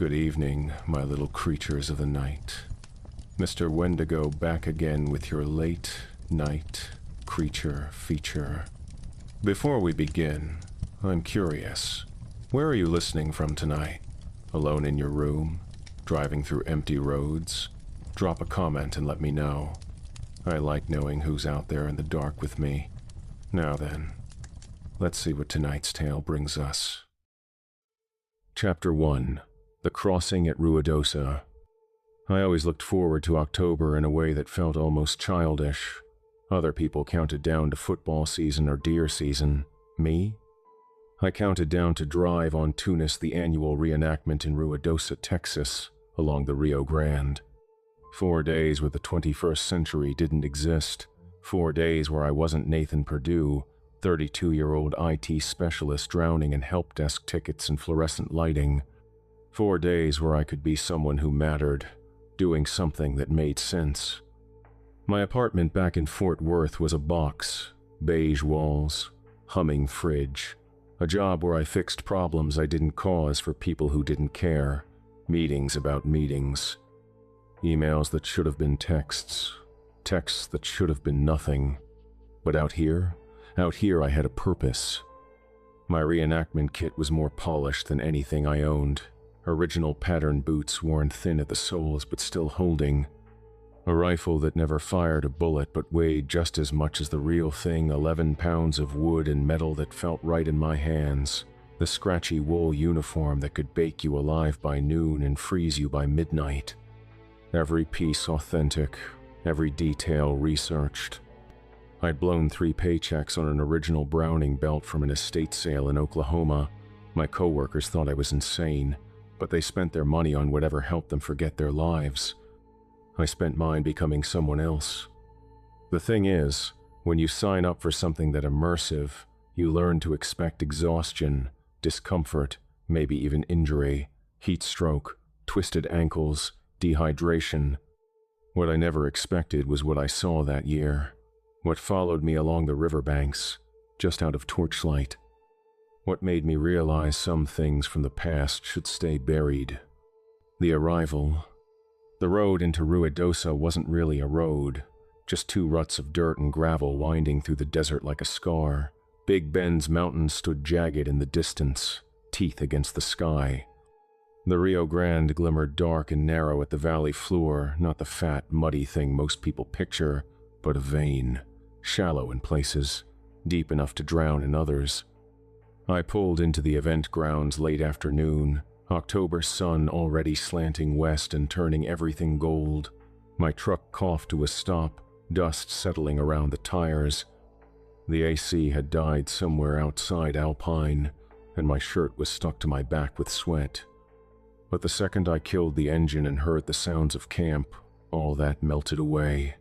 Good evening, my little creatures of the night. Mr. Wendigo back again with your late night creature feature. Before we begin, I'm curious. Where are you listening from tonight? Alone in your room? Driving through empty roads? Drop a comment and let me know. I like knowing who's out there in the dark with me. Now then, let's see what tonight's tale brings us. Chapter 1. The Crossing at Ruidosa. I always looked forward to October in a way that felt almost childish. Other people counted down to football season or deer season. Me? I counted down to drive on Tunis, the annual reenactment in Ruidosa, Texas, along the Rio Grande. 4 days where the 21st century didn't exist. 4 days where I wasn't Nathan Perdue, 32-year-old IT specialist drowning in help desk tickets and fluorescent lighting. 4 days where I could be someone who mattered, doing something that made sense. My apartment back in Fort Worth was a box, beige walls, humming fridge, a job where I fixed problems I didn't cause for people who didn't care, meetings about meetings, emails that should have been texts, texts that should have been nothing. But out here I had a purpose. My reenactment kit was more polished than anything I owned. Original pattern boots worn thin at the soles but still holding. A rifle that never fired a bullet but weighed just as much as the real thing, 11 pounds of wood and metal that felt right in my hands. The scratchy wool uniform that could bake you alive by noon and freeze you by midnight. Every piece authentic, every detail researched. I'd blown 3 paychecks on an original Browning belt from an estate sale in Oklahoma. My coworkers thought I was insane, but they spent their money on whatever helped them forget their lives. I spent mine becoming someone else. The thing is, when you sign up for something that immersive, you learn to expect exhaustion, discomfort, maybe even injury, heat stroke, twisted ankles, dehydration. What I never expected was what I saw that year. What followed me along the riverbanks, just out of torchlight. What made me realize some things from the past should stay buried. The arrival. The road into Ruidosa wasn't really a road, just 2 ruts of dirt and gravel winding through the desert like a scar. Big Bend's mountains stood jagged in the distance, teeth against the sky. The Rio Grande glimmered dark and narrow at the valley floor, not the fat, muddy thing most people picture, but a vein, shallow in places, deep enough to drown in others. I pulled into the event grounds late afternoon, October sun already slanting west and turning everything gold. My truck coughed to a stop, dust settling around the tires. The AC had died somewhere outside Alpine, and my shirt was stuck to my back with sweat. But the second I killed the engine and heard the sounds of camp, all that melted away.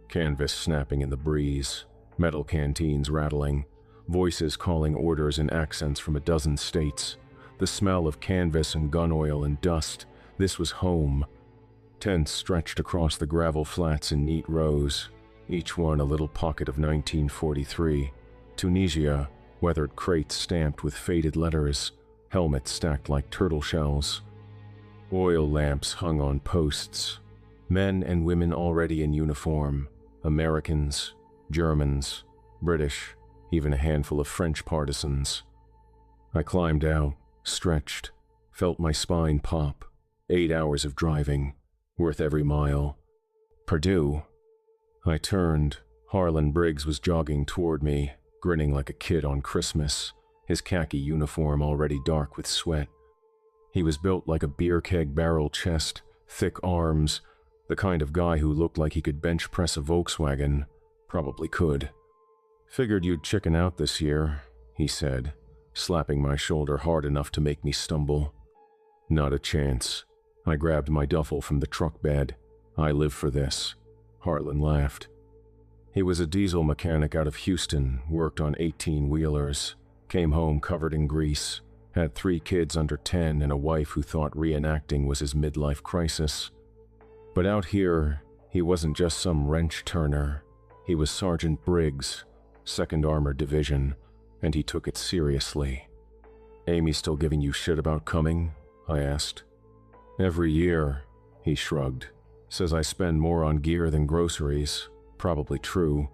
Canvas snapping in the breeze, metal canteens rattling, voices calling orders in accents from a dozen states, the smell of canvas and gun oil and dust. This was home. Tents stretched across the gravel flats in neat rows, each one a little pocket of 1943. Tunisia, weathered crates stamped with faded letters, helmets stacked like turtle shells. Oil lamps hung on posts. Men and women already in uniform. Americans, Germans, British, even a handful of French partisans. I climbed out, stretched, felt my spine pop. 8 hours of driving, worth every mile. Perdue. I turned. Harlan Briggs was jogging toward me, grinning like a kid on Christmas, his khaki uniform already dark with sweat. He was built like a beer keg barrel chest, thick arms, the kind of guy who looked like he could bench press a Volkswagen. Probably could. "Figured you'd chicken out this year," he said, slapping my shoulder hard enough to make me stumble. Not a chance. I grabbed my duffel from the truck bed. "I live for this." Harlan laughed. He was a diesel mechanic out of Houston, worked on 18-wheelers, came home covered in grease, had 3 kids under 10 and a wife who thought reenacting was his midlife crisis. But out here, he wasn't just some wrench turner. He was Sergeant Briggs, 2nd Armored Division, and he took it seriously. "Amy still giving you shit about coming?" I asked. Every year, he shrugged. Says I spend more on gear than groceries. Probably true.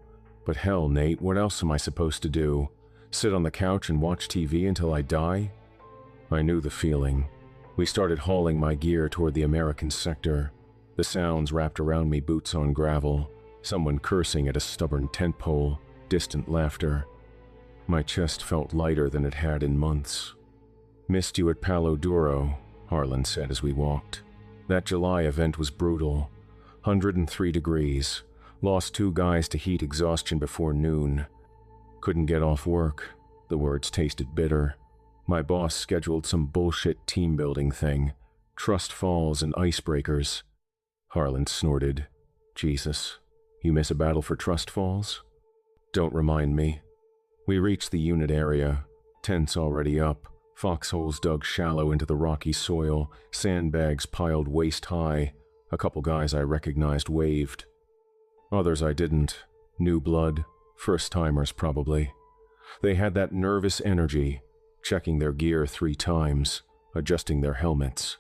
But hell, Nate, what else am I supposed to do? Sit on the couch and watch TV until I die? I knew the feeling. We started hauling my gear toward the American sector. The sounds wrapped around me, boots on gravel, someone cursing at a stubborn tent pole, distant laughter. My chest felt lighter than it had in months. Missed you at Palo Duro, Harlan said as we walked. That July event was brutal. 103 degrees. Lost 2 guys to heat exhaustion before noon. Couldn't get off work. The words tasted bitter. My boss scheduled some bullshit team-building thing. Trust falls and icebreakers. Harlan snorted. Jesus, you miss a battle for trust falls? Don't remind me. We reached the unit area. Tents already up. Foxholes dug shallow into the rocky soil. Sandbags piled waist-high. A couple guys I recognized waved. Others I didn't. New blood. First-timers, probably. They had that nervous energy, checking their gear 3 times, adjusting their helmets.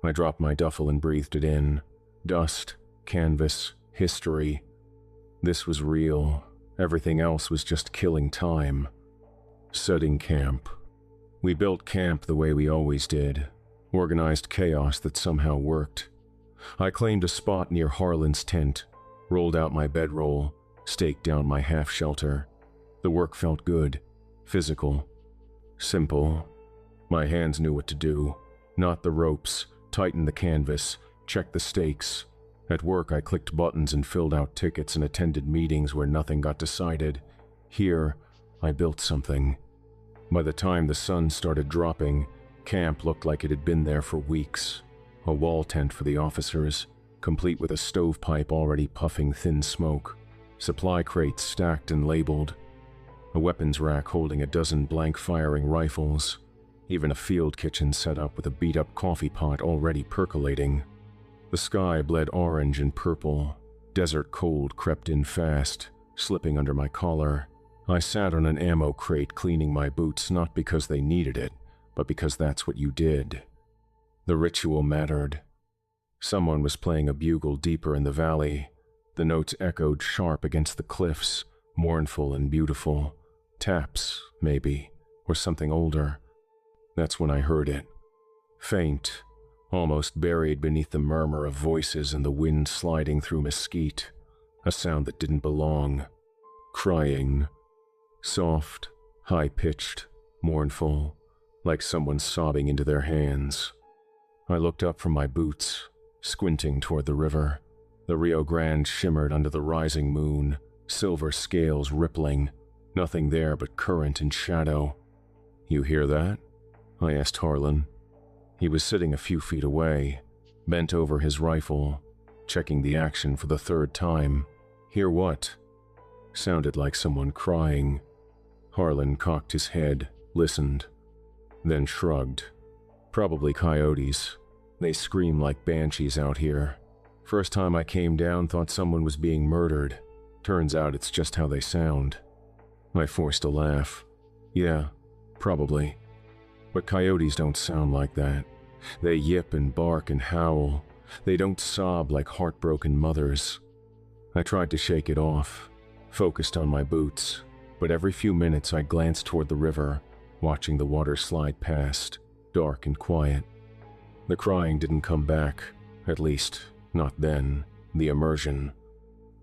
I dropped my duffel and breathed it in. Dust, canvas, history. This was real. Everything else was just killing time. Setting camp. We built camp the way we always did. Organized chaos that somehow worked. I claimed a spot near Harlan's tent, rolled out my bedroll, staked down my half-shelter. The work felt good, physical, simple. My hands knew what to do. Knot the ropes, tighten the canvas, check the stakes. At work, I clicked buttons and filled out tickets and attended meetings where nothing got decided. Here, I built something. By the time the sun started dropping, camp looked like it had been there for weeks. A wall tent for the officers, complete with a stovepipe already puffing thin smoke. Supply crates stacked and labeled. A weapons rack holding a dozen blank-firing rifles. Even a field kitchen set up with a beat-up coffee pot already percolating. The sky bled orange and purple. Desert cold crept in fast, slipping under my collar. I sat on an ammo crate cleaning my boots not because they needed it, but because that's what you did. The ritual mattered. Someone was playing a bugle deeper in the valley. The notes echoed sharp against the cliffs, mournful and beautiful. Taps, maybe, or something older. That's when I heard it. Faint, almost buried beneath the murmur of voices and the wind sliding through mesquite. A sound that didn't belong. Crying. Soft, high-pitched, mournful, like someone sobbing into their hands. I looked up from my boots, squinting toward the river. The Rio Grande shimmered under the rising moon, silver scales rippling. Nothing there but current and shadow. You hear that? I asked Harlan. He was sitting a few feet away, bent over his rifle, checking the action for the 3rd time. Hear what? Sounded like someone crying. Harlan cocked his head, listened, then shrugged. Probably coyotes. They scream like banshees out here. First time I came down, thought someone was being murdered. Turns out it's just how they sound. I forced a laugh. Yeah, probably. But coyotes don't sound like that. They yip and bark and howl. They don't sob like heartbroken mothers. I tried to shake it off, focused on my boots, but every few minutes I glanced toward the river, watching the water slide past, dark and quiet. The crying didn't come back, at least, not then, the immersion.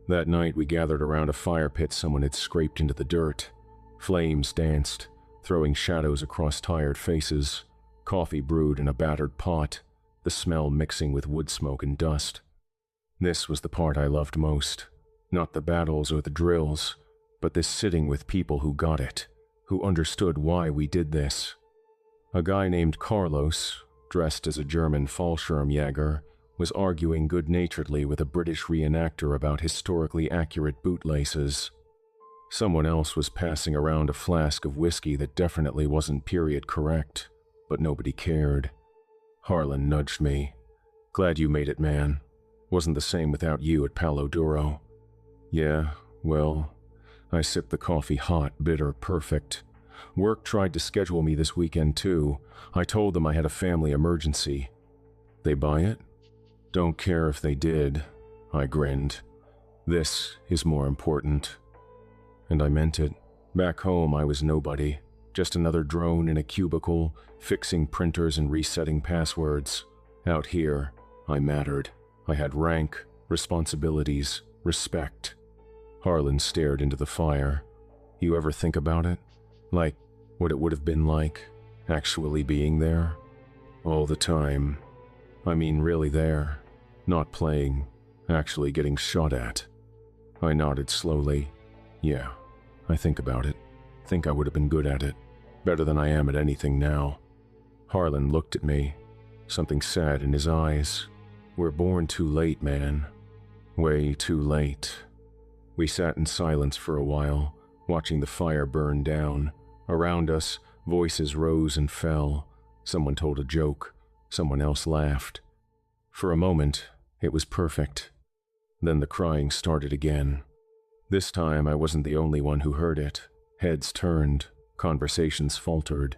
That night we gathered around a fire pit someone had scraped into the dirt. Flames danced, throwing shadows across tired faces. Coffee brewed in a battered pot, the smell mixing with wood smoke and dust. This was the part I loved most. Not the battles or the drills, but this sitting with people who got it, who understood why we did this. A guy named Carlos, dressed as a German Fallschirmjäger, was arguing good-naturedly with a British reenactor about historically accurate bootlaces. Someone else was passing around a flask of whiskey that definitely wasn't period correct, but nobody cared. Harlan nudged me. Glad you made it, man. Wasn't the same without you at Palo Duro. Yeah, well, I sipped the coffee hot, bitter, perfect. Work tried to schedule me this weekend too. I told them I had a family emergency. They buy it? Don't care if they did, I grinned. This is more important. And I meant it. Back home, I was nobody. Just another drone in a cubicle, fixing printers and resetting passwords. Out here, I mattered. I had rank, responsibilities, respect. Harlan stared into the fire. You ever think about it? Like, what it would have been like, actually being there? All the time. I mean, really there. Not playing, actually getting shot at. I nodded slowly. Yeah, I think about it. Think I would have been good at it. Better than I am at anything now. Harlan looked at me. Something sad in his eyes. We're born too late, man. Way too late. We sat in silence for a while, watching the fire burn down. Around us, voices rose and fell. Someone told a joke. Someone else laughed. For a moment, it was perfect. Then the crying started again. This time, I wasn't the only one who heard it. Heads turned. Conversations faltered.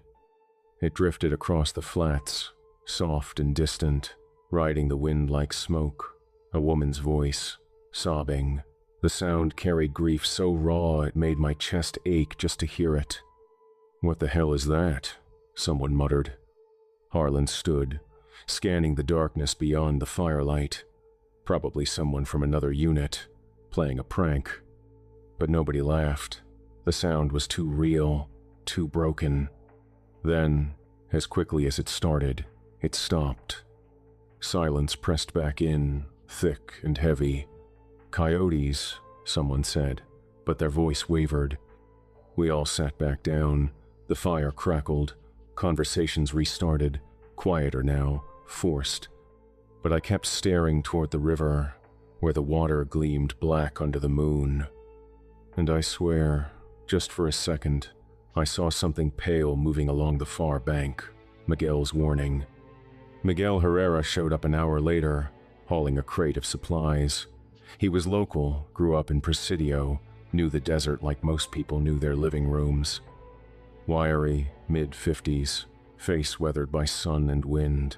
It drifted across the flats, soft and distant, riding the wind like smoke. A woman's voice, sobbing. The sound carried grief so raw it made my chest ache just to hear it. What the hell is that? Someone muttered. Harlan stood, scanning the darkness beyond the firelight. Probably someone from another unit, playing a prank. But nobody laughed. The sound was too real, too broken. Then, as quickly as it started, it stopped. Silence pressed back in, thick and heavy. Coyotes, someone said, but their voice wavered. We all sat back down. The fire crackled. Conversations restarted, quieter now, forced. But I kept staring toward the river, where the water gleamed black under the moon. And I swear, just for a second, I saw something pale moving along the far bank. Miguel's warning. Miguel Herrera showed up an hour later, hauling a crate of supplies. He was local, grew up in Presidio, knew the desert like most people knew their living rooms. Wiry, mid-50s, face weathered by sun and wind.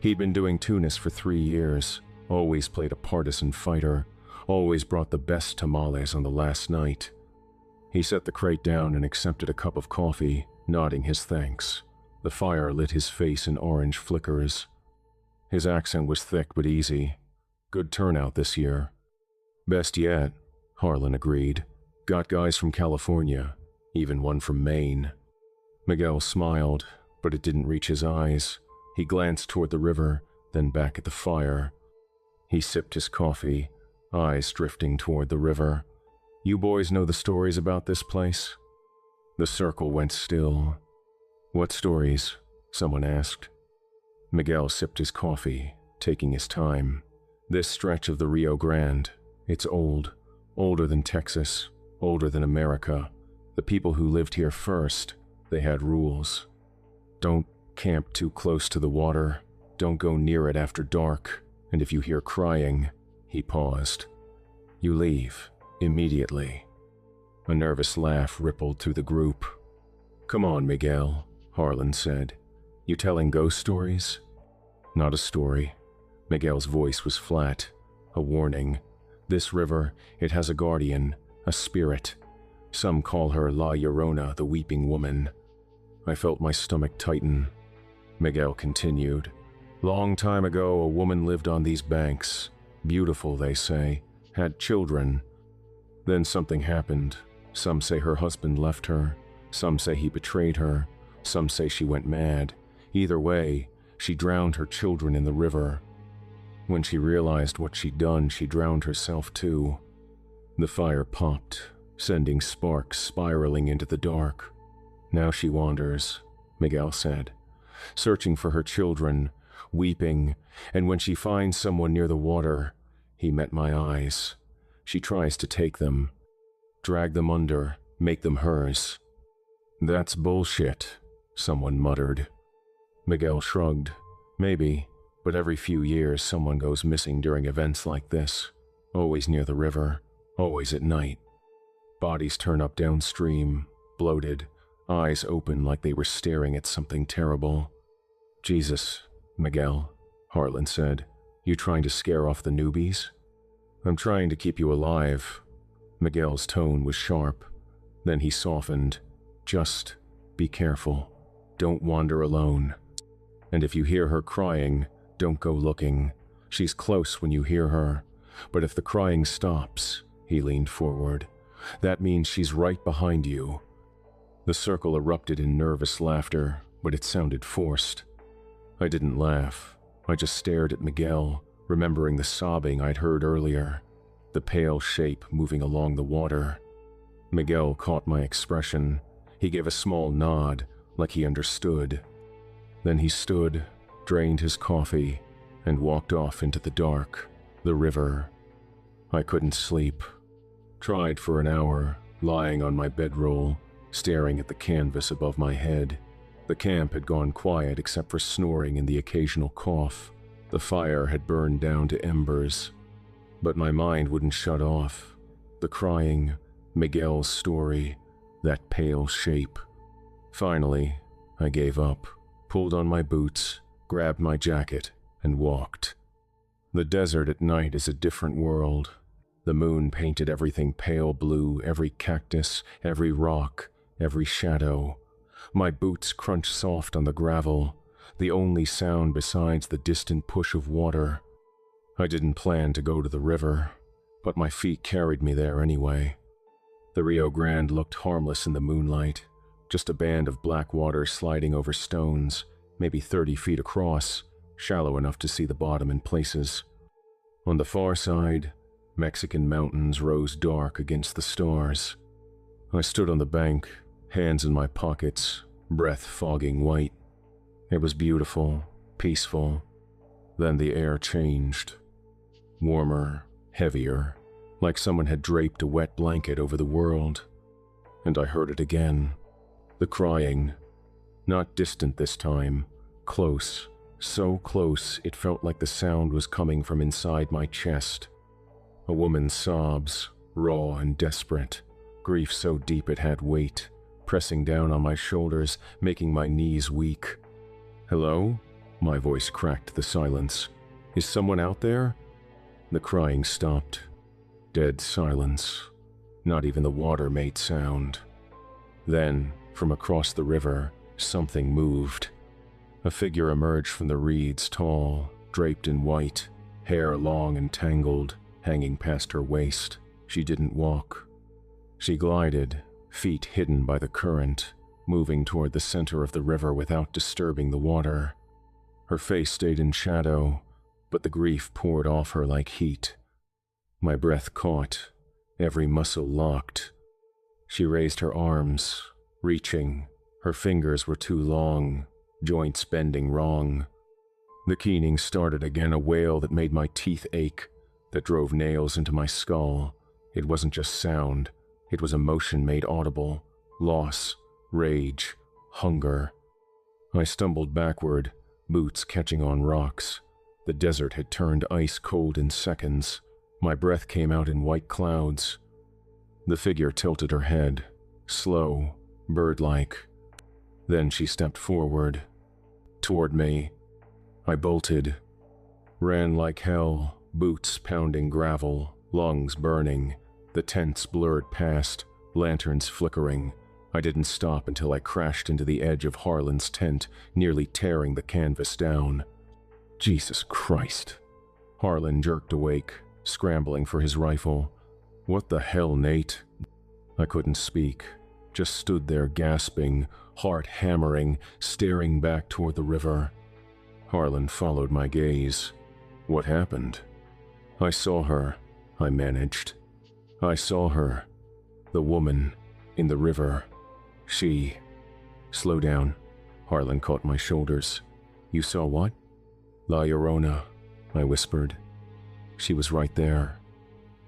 He'd been doing Tunis for 3 years, always played a partisan fighter, always brought the best tamales on the last night. He set the crate down and accepted a cup of coffee, nodding his thanks. The fire lit his face in orange flickers. His accent was thick but easy. Good turnout this year. Best yet, Harlan agreed. Got guys from California, even one from Maine. Miguel smiled, but it didn't reach his eyes. He glanced toward the river, then back at the fire. He sipped his coffee, eyes drifting toward the river. You boys know the stories about this place? The circle went still. What stories? Someone asked. Miguel sipped his coffee, taking his time. This stretch of the Rio Grande, it's old, older than Texas, older than America. The people who lived here first, they had rules. Don't camp too close to the water. Don't go near it after dark. And if you hear crying, he paused. You leave, immediately. A nervous laugh rippled through the group. Come on, Miguel, Harlan said. You telling ghost stories? Not a story. Miguel's voice was flat, a warning. This river, it has a guardian, a spirit. Some call her La Llorona, the weeping woman. I felt my stomach tighten. Miguel continued. Long time ago, a woman lived on these banks. Beautiful, they say. Had children. Then something happened. Some say her husband left her. Some say he betrayed her. Some say she went mad. Either way, she drowned her children in the river. When she realized what she'd done, she drowned herself too. The fire popped, sending sparks spiraling into the dark. Now she wanders, Miguel said, searching for her children, weeping, and when she finds someone near the water, he met my eyes. She tries to take them, drag them under, make them hers. That's bullshit, someone muttered. Miguel shrugged. Maybe, but every few years someone goes missing during events like this. Always near the river, always at night. Bodies turn up downstream, bloated, eyes open like they were staring at something terrible. Jesus, Miguel, Harlan said. You trying to scare off the newbies? I'm trying to keep you alive. Miguel's tone was sharp. Then he softened. Just be careful. Don't wander alone. And if you hear her crying, don't go looking. She's close when you hear her. But if the crying stops, he leaned forward, that means she's right behind you. The circle erupted in nervous laughter, but it sounded forced. I didn't laugh. I just stared at Miguel, remembering the sobbing I'd heard earlier, the pale shape moving along the water. Miguel caught my expression. He gave a small nod, like he understood. Then he stood, drained his coffee, and walked off into the dark, the river. I couldn't sleep. Tried for an hour, lying on my bedroll, staring at the canvas above my head. The camp had gone quiet except for snoring and the occasional cough. The fire had burned down to embers. But my mind wouldn't shut off. The crying, Miguel's story, that pale shape. Finally, I gave up, pulled on my boots, grabbed my jacket, and walked. The desert at night is a different world. The moon painted everything pale blue, every cactus, every rock, every shadow. My boots crunched soft on the gravel, the only sound besides the distant push of water. I didn't plan to go to the river, but my feet carried me there anyway. The Rio Grande looked harmless in the moonlight, just a band of black water sliding over stones, maybe 30 feet across, shallow enough to see the bottom in places. On the far side, Mexican mountains rose dark against the stars. I stood on the bank, hands in my pockets, breath fogging white. It was beautiful, peaceful. Then the air changed. Warmer, heavier, like someone had draped a wet blanket over the world. And I heard it again. The crying. Not distant this time, close, so close it felt like the sound was coming from inside my chest. A woman's sobs, raw and desperate, grief so deep it had weight, pressing down on my shoulders, making my knees weak. Hello? My voice cracked the silence. Is someone out there? The crying stopped. Dead silence. Not even the water made sound. Then, from across the river, something moved. A figure emerged from the reeds, tall, draped in white, hair long and tangled, hanging past her waist. She didn't walk. She glided, feet hidden by the current, moving toward the center of the river without disturbing the water. Her face stayed in shadow, but the grief poured off her like heat. My breath caught, every muscle locked. She raised her arms, reaching. Her fingers were too long, joints bending wrong. The keening started again, a wail that made my teeth ache, that drove nails into my skull. It wasn't just sound, it was emotion made audible, loss, rage, hunger. I stumbled backward, boots catching on rocks. The desert had turned ice cold in seconds. My breath came out in white clouds. The figure tilted her head, slow, bird-like. Then she stepped forward, toward me. I bolted, ran like hell, boots pounding gravel, lungs burning, the tents blurred past, lanterns flickering. I didn't stop until I crashed into the edge of Harlan's tent, nearly tearing the canvas down. Jesus Christ. Harlan jerked awake, scrambling for his rifle. What the hell, Nate? I couldn't speak, just stood there gasping, heart hammering, staring back toward the river. Harlan followed my gaze. What happened? I saw her, I managed. I saw her, the woman, in the river. She... Slow down. Harlan caught my shoulders. You saw what? La Llorona, I whispered. She was right there,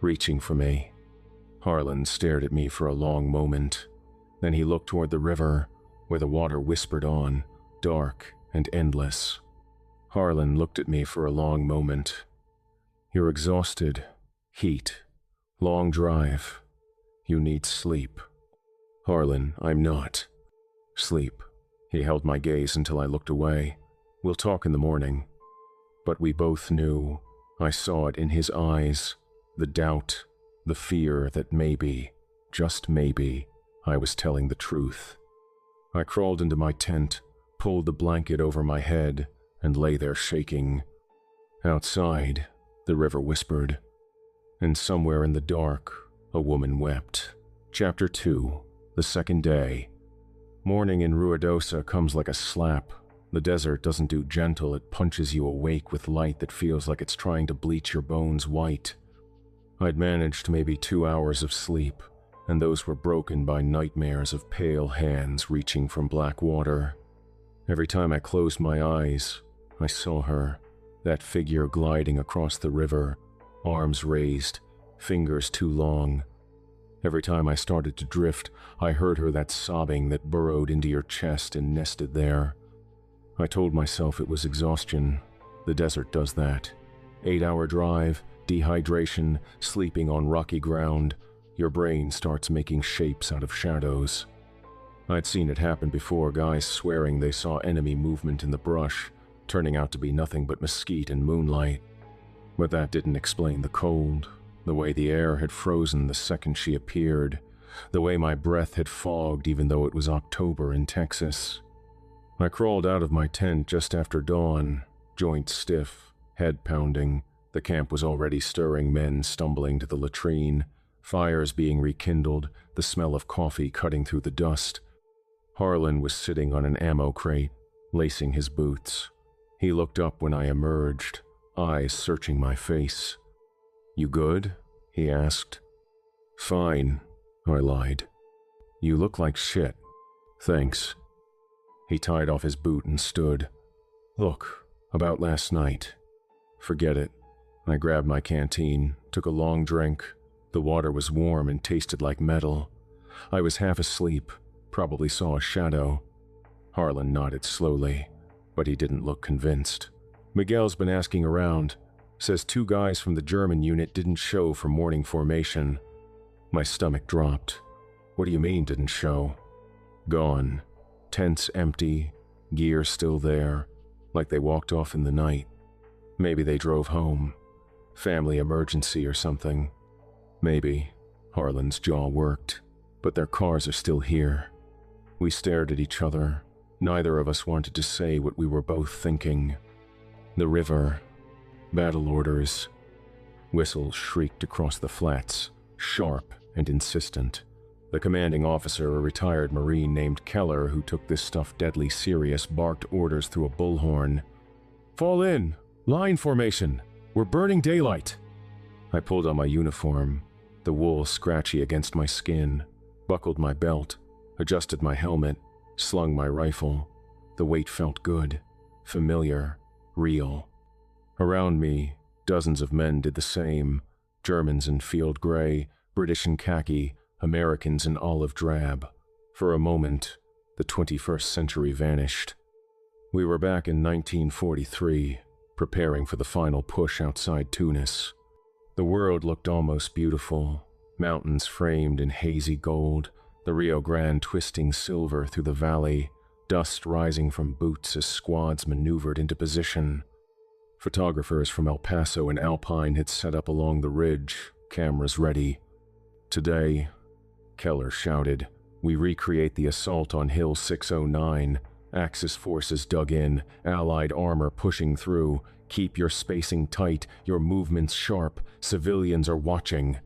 reaching for me. Harlan stared at me for a long moment. Then he looked toward the river, where the water whispered on, dark and endless. Harlan looked at me for a long moment. You're exhausted. Heat. Long drive. You need sleep. Harlan, I'm not. Sleep. He held my gaze until I looked away. We'll talk in the morning. But we both knew. I saw it in his eyes, the doubt, the fear that maybe, just maybe, I was telling the truth. I crawled into my tent, pulled the blanket over my head, and lay there shaking. Outside, the river whispered, and somewhere in the dark, a woman wept. Chapter 2, the second day. Morning in Ruidosa comes like a slap. The desert doesn't do gentle, it punches you awake with light that feels like it's trying to bleach your bones white. I'd managed maybe 2 hours of sleep, and those were broken by nightmares of pale hands reaching from black water. Every time I closed my eyes, I saw her, that figure gliding across the river, arms raised, fingers too long. Every time I started to drift, I heard her, that sobbing that burrowed into your chest and nested there. I told myself it was exhaustion. The desert does that. 8-hour drive, dehydration, sleeping on rocky ground. Your brain starts making shapes out of shadows. I'd seen it happen before, guys swearing they saw enemy movement in the brush, turning out to be nothing but mesquite and moonlight. But that didn't explain the cold, the way the air had frozen the second she appeared, the way my breath had fogged even though it was October in Texas. I crawled out of my tent just after dawn, joints stiff, head pounding. The camp was already stirring, men stumbling to the latrine, fires being rekindled, the smell of coffee cutting through the dust. Harlan was sitting on an ammo crate, lacing his boots. He looked up when I emerged, eyes searching my face. "You good?" he asked. "Fine," I lied. "You look like shit." "Thanks." He tied off his boot and stood. "Look, about last night." "Forget it." I grabbed my canteen, took a long drink. The water was warm and tasted like metal. I was half asleep, probably saw a shadow. Harlan nodded slowly, but he didn't look convinced. "Miguel's been asking around. Says 2 guys from the German unit didn't show for morning formation." My stomach dropped. "What do you mean didn't show?" "Gone. Tents empty, gear still there, like they walked off in the night. Maybe they drove home. Family emergency or something. Maybe." Harlan's jaw worked. "But their cars are still here." We stared at each other. Neither of us wanted to say what we were both thinking. The river. Battle orders. Whistles shrieked across the flats, sharp and insistent. The commanding officer, a retired Marine named Keller, who took this stuff deadly serious, barked orders through a bullhorn. "Fall in! Line formation! We're burning daylight!" I pulled on my uniform, the wool scratchy against my skin, buckled my belt, adjusted my helmet, slung my rifle. The weight felt good, familiar, real. Around me, dozens of men did the same, Germans in field gray, British in khaki, Americans in olive drab. For a moment, the 21st century vanished. We were back in 1943, preparing for the final push outside Tunis. The world looked almost beautiful, mountains framed in hazy gold, the Rio Grande twisting silver through the valley, dust rising from boots as squads maneuvered into position. Photographers from El Paso and Alpine had set up along the ridge, cameras ready. "Today," Keller shouted, "we recreate the assault on Hill 609. Axis forces dug in, Allied armor pushing through. Keep your spacing tight, your movements sharp. Civilians are watching."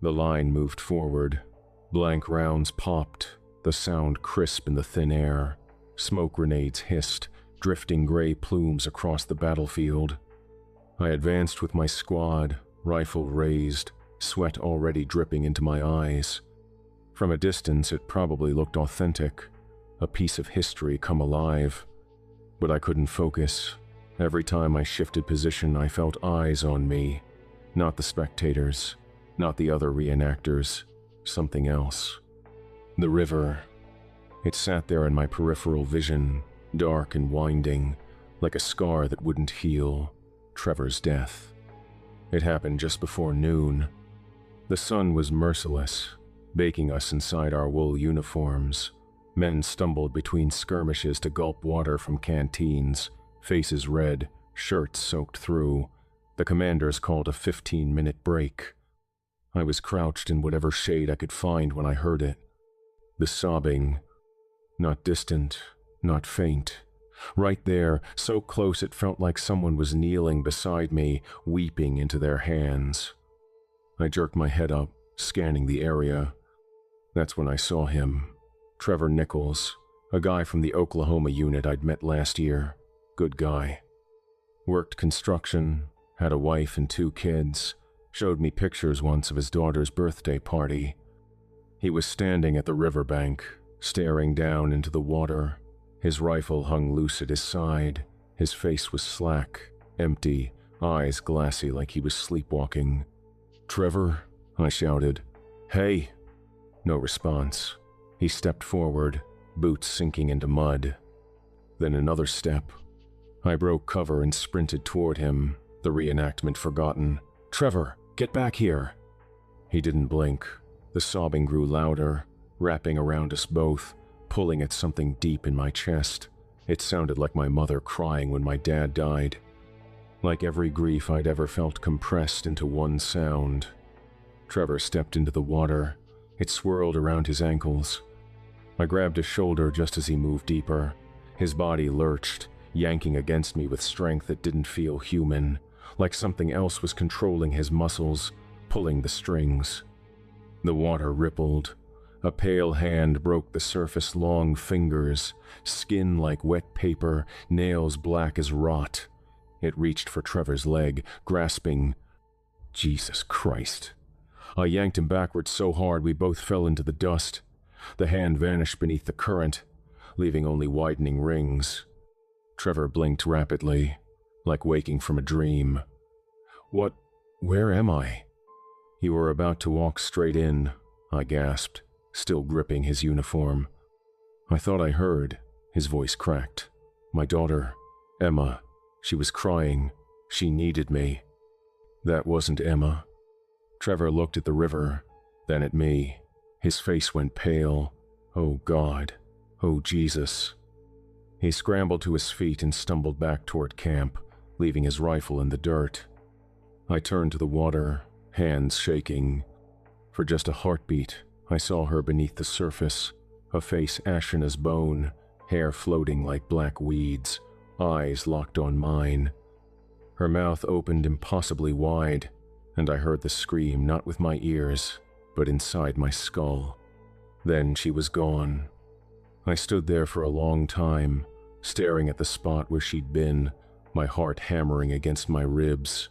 The line moved forward. Blank rounds popped, the sound crisp in the thin air. Smoke grenades hissed, drifting gray plumes across the battlefield. I advanced with my squad, rifle raised, sweat already dripping into my eyes. From a distance, it probably looked authentic, a piece of history come alive. But I couldn't focus. Every time I shifted position, I felt eyes on me. Not the spectators, not the other reenactors, something else. The river. It sat there in my peripheral vision, dark and winding, like a scar that wouldn't heal. Trevor's death. It happened just before noon. The sun was merciless, baking us inside our wool uniforms. Men stumbled between skirmishes to gulp water from canteens, faces red, shirt soaked through. The commanders called a 15-minute break. I was crouched in whatever shade I could find when I heard it. The sobbing, not distant, not faint. Right there, so close it felt like someone was kneeling beside me, weeping into their hands. I jerked my head up, scanning the area. That's when I saw him. Trevor Nichols, a guy from the Oklahoma unit I'd met last year. Good guy. Worked construction, had a wife and 2 kids, showed me pictures once of his daughter's birthday party. He was standing at the riverbank, staring down into the water. His rifle hung loose at his side. His face was slack, empty, eyes glassy like he was sleepwalking. "Trevor," I shouted. "Hey!" No response. He stepped forward, boots sinking into mud. Then another step. I broke cover and sprinted toward him, the reenactment forgotten. "Trevor, get back here!" He didn't blink. The sobbing grew louder, wrapping around us both, pulling at something deep in my chest. It sounded like my mother crying when my dad died. Like every grief I'd ever felt compressed into one sound. Trevor stepped into the water. It swirled around his ankles. I grabbed his shoulder just as he moved deeper. His body lurched, yanking against me with strength that didn't feel human, like something else was controlling his muscles, pulling the strings. The water rippled. A pale hand broke the surface, long fingers, skin like wet paper, nails black as rot. It reached for Trevor's leg, grasping. Jesus Christ. I yanked him backwards so hard we both fell into the dust. The hand vanished beneath the current, leaving only widening rings. Trevor blinked rapidly, like waking from a dream. Where am I? You were about to walk straight in, I gasped, still gripping his uniform. I thought I heard. His voice cracked. My daughter, Emma. She was crying. She needed me. That wasn't Emma. Trevor looked at the river, then at me. His face went pale. Oh God. Oh Jesus. He scrambled to his feet and stumbled back toward camp, leaving his rifle in the dirt. I turned to the water, hands shaking. For just a heartbeat, I saw her beneath the surface, a face ashen as bone, hair floating like black weeds, eyes locked on mine. Her mouth opened impossibly wide, and I heard the scream not with my ears, but inside my skull. Then she was gone. I stood there for a long time, staring at the spot where she'd been, my heart hammering against my ribs.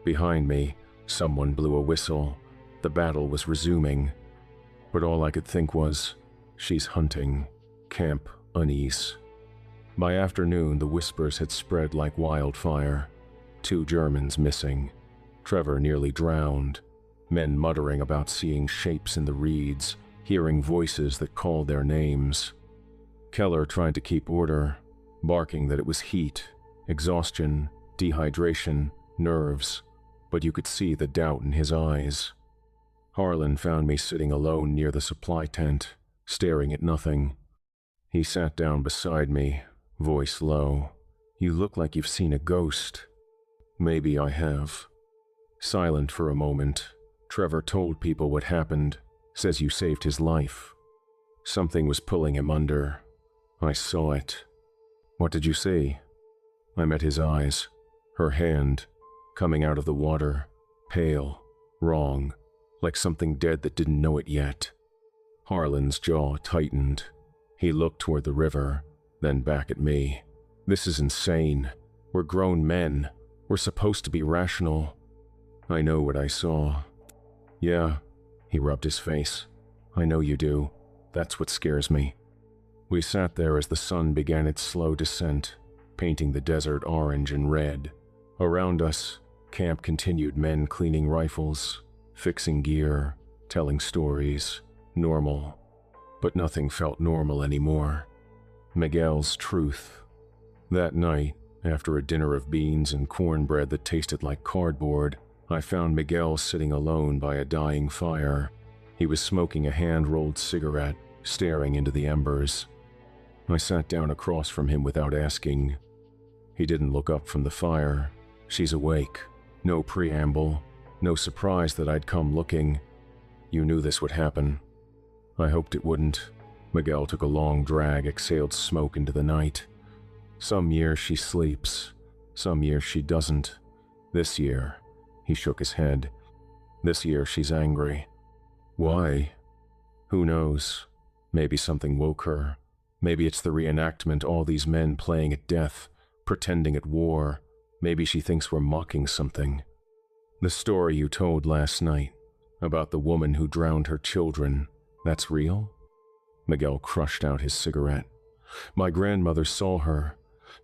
Behind me, someone blew a whistle. The battle was resuming. But all I could think was, she's hunting. Camp unease. By afternoon, the whispers had spread like wildfire. 2 Germans missing. Trevor nearly drowned. Men muttering about seeing shapes in the reeds, hearing voices that called their names. Keller tried to keep order, barking that it was heat, exhaustion, dehydration, nerves, but you could see the doubt in his eyes. Harlan found me sitting alone near the supply tent, staring at nothing. He sat down beside me, voice low. "You look like you've seen a ghost." "Maybe I have." Silent for a moment, Trevor told people what happened, says you saved his life. Something was pulling him under. I saw it. "What did you see?" I met his eyes, her hand, coming out of the water, pale, wrong, like something dead that didn't know it yet. Harlan's jaw tightened. He looked toward the river, then back at me. "This is insane. We're grown men. We're supposed to be rational." I know what I saw. "Yeah," he rubbed his face. "I know you do. That's what scares me." We sat there as the sun began its slow descent, painting the desert orange and red. Around us, camp continued, men cleaning rifles, fixing gear, telling stories, normal. But nothing felt normal anymore. Miguel's truth. That night, after a dinner of beans and cornbread that tasted like cardboard, I found Miguel sitting alone by a dying fire. He was smoking a hand-rolled cigarette, staring into the embers. I sat down across from him without asking. He didn't look up from the fire. She's awake. No preamble. No surprise that I'd come looking. You knew this would happen. I hoped it wouldn't. Miguel took a long drag, exhaled smoke into the night. Some years she sleeps. Some years she doesn't. This year, he shook his head. This year she's angry. Why? Who knows? Maybe something woke her. Maybe it's the reenactment, all these men playing at death, pretending at war. Maybe she thinks we're mocking something. The story you told last night, about the woman who drowned her children, that's real? Miguel crushed out his cigarette. My grandmother saw her,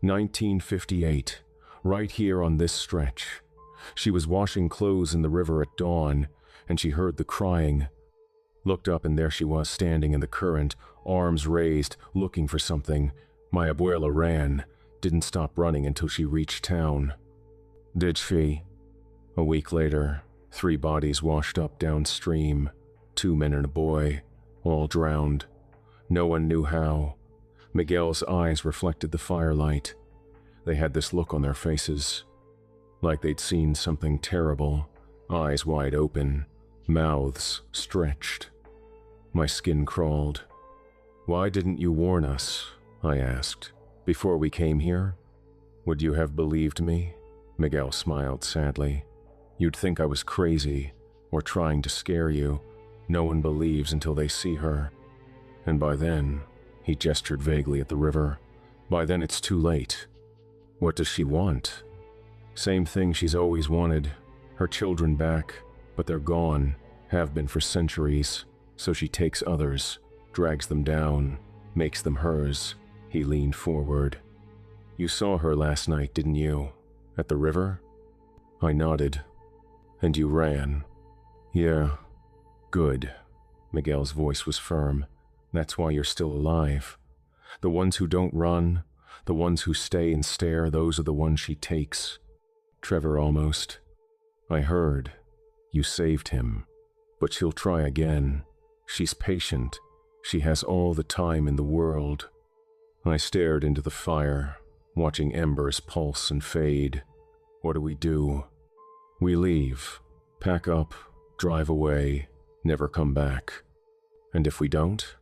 1958, right here on this stretch. She was washing clothes in the river at dawn, and she heard the crying. Looked up and there she was standing in the current, arms raised, looking for something. My abuela ran, didn't stop running until she reached town. Did she? A week later, 3 bodies washed up downstream, 2 men and a boy, all drowned. No one knew how. Miguel's eyes reflected the firelight. They had this look on their faces, like they'd seen something terrible, eyes wide open, mouths stretched. My skin crawled. Why didn't you warn us? I asked. Before we came here? Would you have believed me? Miguel smiled sadly. You'd think I was crazy, or trying to scare you. No one believes until they see her. And by then, he gestured vaguely at the river. By then it's too late. What does she want? Same thing she's always wanted. Her children back, but they're gone, have been for centuries. So she takes others, drags them down, makes them hers. He leaned forward. You saw her last night, didn't you? At the river? I nodded. And you ran. Yeah. Good. Miguel's voice was firm. That's why you're still alive. The ones who don't run, the ones who stay and stare, those are the ones she takes. Trevor almost. I heard. You saved him. But she'll try again. She's patient. She has all the time in the world. I stared into the fire, watching embers pulse and fade. What do? We leave, pack up, drive away, never come back. And if we don't?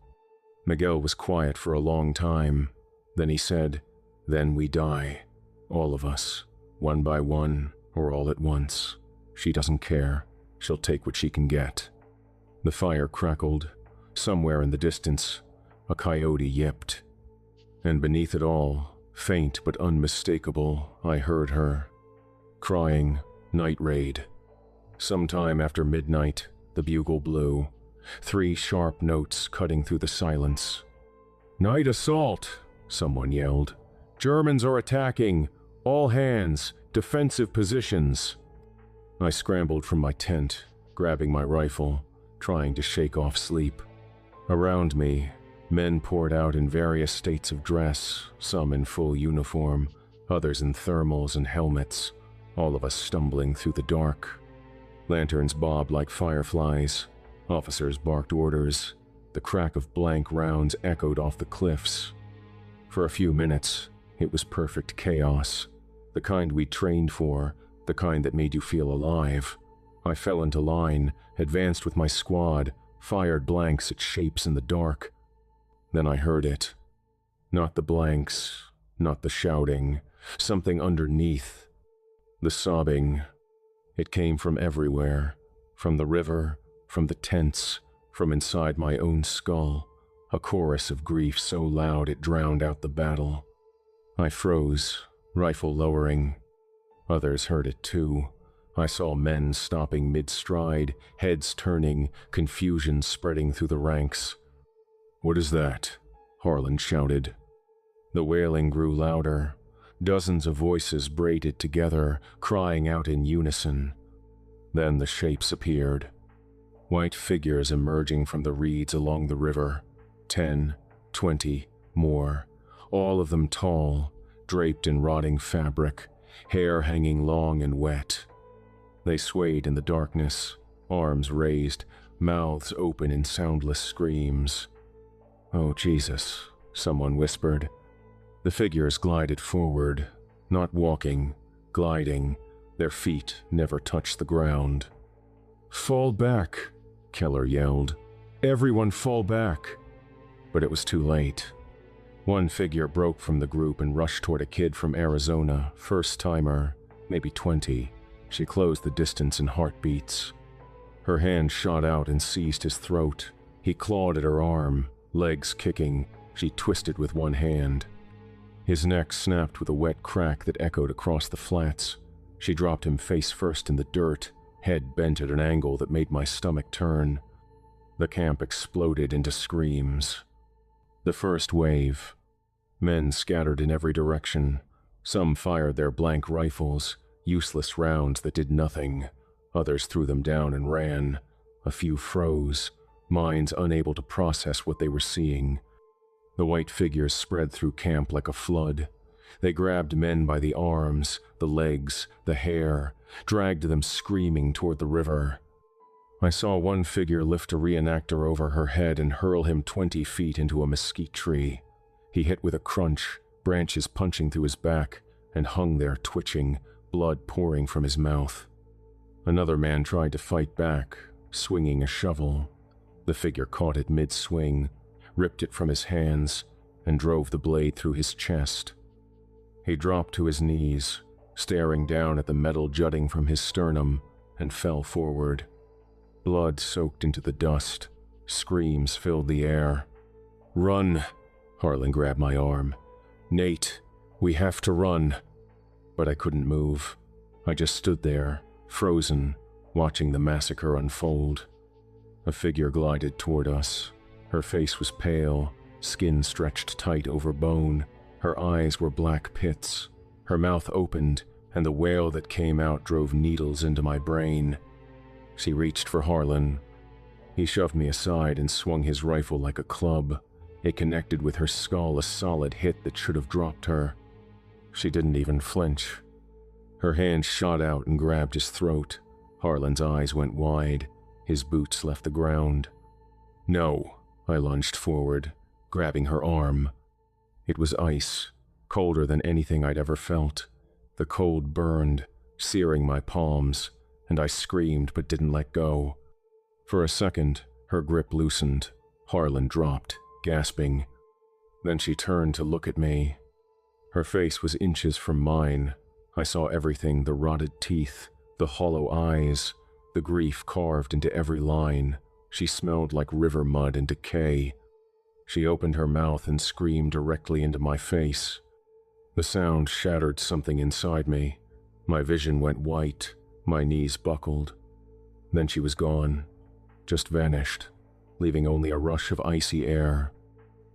Miguel was quiet for a long time. Then he said, then we die. All of us, one by one, or all at once. She doesn't care. She'll take what she can get. The fire crackled. Somewhere in the distance, a coyote yipped. And beneath it all, faint but unmistakable, I heard her. Crying, night raid. Sometime after midnight, the bugle blew. 3 sharp notes cutting through the silence. Night assault, someone yelled. Germans are attacking. All hands, defensive positions. I scrambled from my tent, grabbing my rifle, trying to shake off sleep. Around me, men poured out in various states of dress, some in full uniform, others in thermals and helmets, all of us stumbling through the dark. Lanterns bobbed like fireflies. Officers barked orders. The crack of blank rounds echoed off the cliffs. For a few minutes, it was perfect chaos. The kind we trained for, the kind that made you feel alive. I fell into line, advanced with my squad, fired blanks at shapes in the dark. Then I heard it. Not the blanks, not the shouting, something underneath. The sobbing. It came from everywhere, from the river, from the tents, from inside my own skull, a chorus of grief so loud it drowned out the battle. I froze, rifle lowering. Others heard it too. I saw men stopping mid-stride, heads turning, confusion spreading through the ranks. What is that? Harlan shouted. The wailing grew louder. Dozens of voices braided together, crying out in unison. Then the shapes appeared. White figures emerging from the reeds along the river. 10, 20, more. All of them tall, draped in rotting fabric, hair hanging long and wet. They swayed in the darkness, arms raised, mouths open in soundless screams. Oh, Jesus, someone whispered. The figures glided forward. not walking, gliding. Their feet never touched the ground. "Fall back," Keller yelled. "Everyone fall back." But it was too late. One figure broke from the group and rushed toward a kid from Arizona, first-timer, maybe 20. She closed the distance in heartbeats. Her hand shot out and seized his throat. He clawed at her arm, legs kicking. She twisted with one hand. His neck snapped with a wet crack that echoed across the flats. She dropped him face first in the dirt, head bent at an angle that made my stomach turn. The camp exploded into screams. The first wave. Men scattered in every direction. Some fired their blank rifles, useless rounds that did nothing. Others threw them down and ran. A few froze, minds unable to process what they were seeing. The white figures spread through camp like a flood. They grabbed men by the arms, the legs, the hair, dragged them screaming toward the river. I saw one figure lift a reenactor over her head and hurl him 20 feet into a mesquite tree. He hit with a crunch, branches punching through his back, and hung there twitching, blood pouring from his mouth. Another man tried to fight back, swinging a shovel. The figure caught it mid-swing, ripped it from his hands, and drove the blade through his chest. He dropped to his knees, staring down at the metal jutting from his sternum, and fell forward. Blood soaked into the dust. Screams filled the air. "Run!" Harlan grabbed my arm. "Nate, we have to run." But I couldn't move. I just stood there, frozen, watching the massacre unfold. A figure glided toward us. Her face was pale, skin stretched tight over bone. Her eyes were black pits. Her mouth opened, and the wail that came out drove needles into my brain. She reached for Harlan. He shoved me aside and swung his rifle like a club. It connected with her skull, a solid hit that should have dropped her. She didn't even flinch. Her hand shot out and grabbed his throat. Harlan's eyes went wide. His boots left the ground. "No," I lunged forward, grabbing her arm. It was ice, colder than anything I'd ever felt. The cold burned, searing my palms, and I screamed but didn't let go. For a second, her grip loosened. Harlan dropped, gasping. Then she turned to look at me. Her face was inches from mine. I saw everything, the rotted teeth, the hollow eyes, the grief carved into every line. She smelled like river mud and decay. She opened her mouth and screamed directly into my face. The sound shattered something inside me. My vision went white. My knees buckled. Then she was gone, just vanished, leaving only a rush of icy air.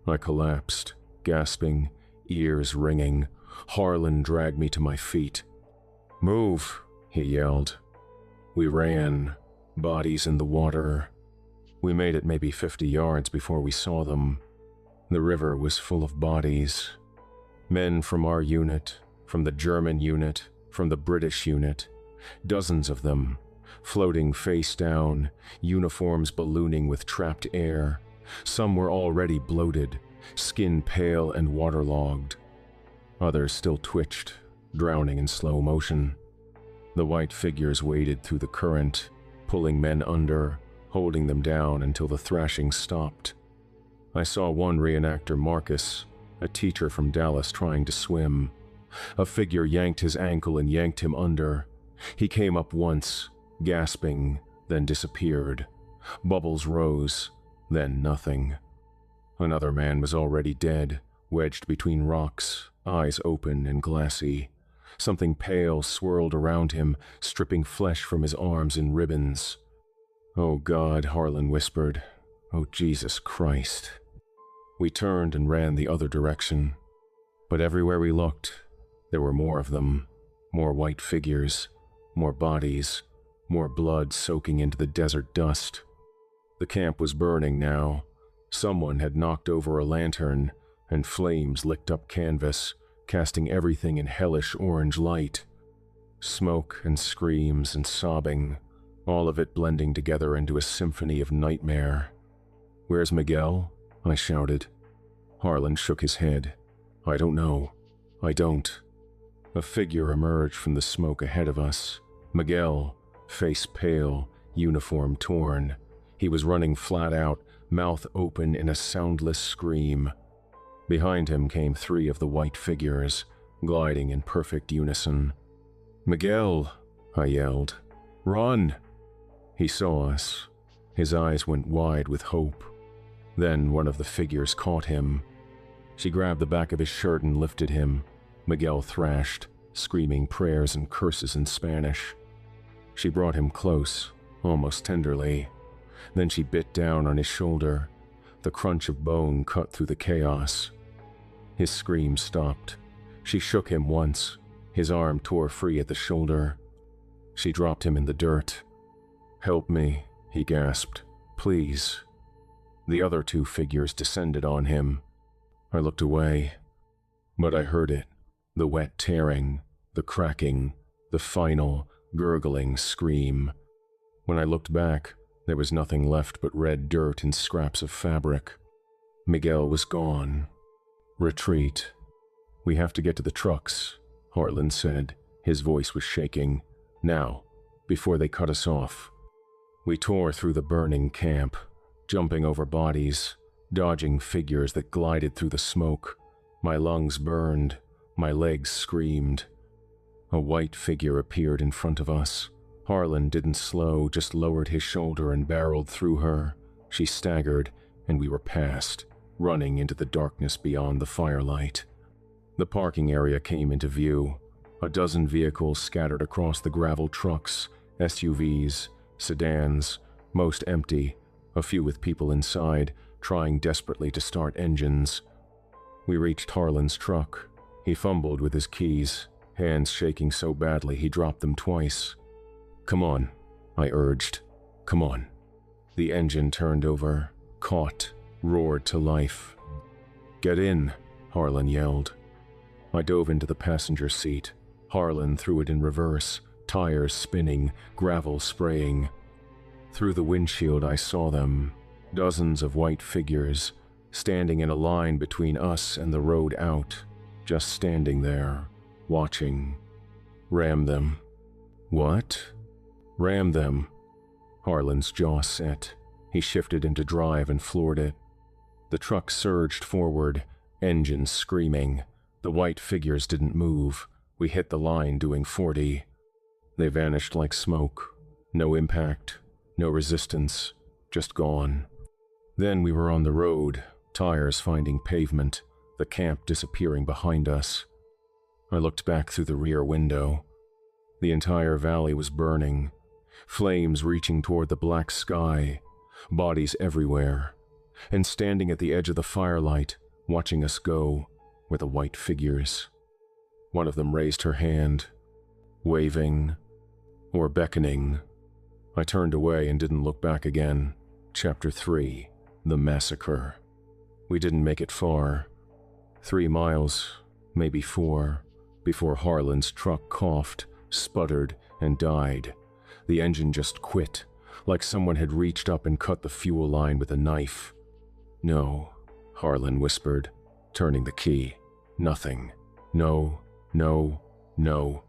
I collapsed, gasping, ears ringing. Harlan dragged me to my feet. "Move," he yelled. We ran, bodies in the water. We made it maybe 50 yards before we saw them. The river was full of bodies. Men from our unit, from the German unit, from the British unit. Dozens of them, floating face down, uniforms ballooning with trapped air. Some were already bloated, skin pale and waterlogged. Others still twitched, drowning in slow motion. The white figures waded through the current, pulling men under, holding them down until the thrashing stopped. I saw one reenactor, Marcus, a teacher from Dallas, trying to swim. A figure yanked his ankle and yanked him under. He came up once, gasping, then disappeared. Bubbles rose, then nothing. Another man was already dead, wedged between rocks, eyes open and glassy. Something pale swirled around him, stripping flesh from his arms in ribbons. "Oh God," Harlan whispered. "Oh Jesus Christ." We turned and ran the other direction. But everywhere we looked, there were more of them, more white figures, more bodies, more blood soaking into the desert dust. The camp was burning now. Someone had knocked over a lantern, and flames licked up canvas, casting everything in hellish orange light. Smoke and screams and sobbing, all of it blending together into a symphony of nightmare. "Where's Miguel?" I shouted. Harlan shook his head. "I don't know. I don't." A figure emerged from the smoke ahead of us. Miguel, face pale, uniform torn. He was running flat out, mouth open in a soundless scream. Behind him came 3 of the white figures, gliding in perfect unison. "Miguel!" I yelled. "Run!" He saw us. His eyes went wide with hope. Then one of the figures caught him. She grabbed the back of his shirt and lifted him. Miguel thrashed, screaming prayers and curses in Spanish. She brought him close, almost tenderly. Then she bit down on his shoulder. The crunch of bone cut through the chaos. His scream stopped. She shook him once. His arm tore free at the shoulder. She dropped him in the dirt. "Help me," he gasped. "Please." The other 2 figures descended on him. I looked away, but I heard it. The wet tearing, the cracking, the final, gurgling scream. When I looked back, there was nothing left but red dirt and scraps of fabric. Miguel was gone. "Retreat. We have to get to the trucks," Harlan said. His voice was shaking. "Now, before they cut us off." We tore through the burning camp, jumping over bodies, dodging figures that glided through the smoke. My lungs burned. My legs screamed. A white figure appeared in front of us. Harlan didn't slow, just lowered his shoulder and barreled through her. She staggered, and we were past, running into the darkness beyond the firelight. The parking area came into view. A dozen vehicles scattered across the gravel trucks, SUVs, sedans, most empty, a few with people inside, trying desperately to start engines. We reached Harlan's truck. He fumbled with his keys, hands shaking so badly he dropped them twice. "Come on," I urged. "Come on." The engine turned over, caught, roared to life. "Get in," Harlan yelled. I dove into the passenger seat. Harlan threw it in reverse, tires spinning, gravel spraying. Through the windshield I saw them, dozens of white figures, standing in a line between us and the road out, just standing there, watching. "Ram them." "What?" "Ram them." Harlan's jaw set. He shifted into drive and floored it. The truck surged forward, engines screaming. The white figures didn't move. We hit the line doing 40. They vanished like smoke. No impact, no resistance, just gone. Then we were on the road, tires finding pavement, the camp disappearing behind us. I looked back through the rear window. The entire valley was burning, flames reaching toward the black sky, bodies everywhere, and standing at the edge of the firelight, watching us go, were the white figures. One of them raised her hand, waving or beckoning. I turned away and didn't look back again. Chapter 3, The Massacre. We didn't make it far. 3 miles, maybe 4, before Harlan's truck coughed, sputtered, and died. The engine just quit, like someone had reached up and cut the fuel line with a knife. "No," Harlan whispered, turning the key. "Nothing. No, no, no."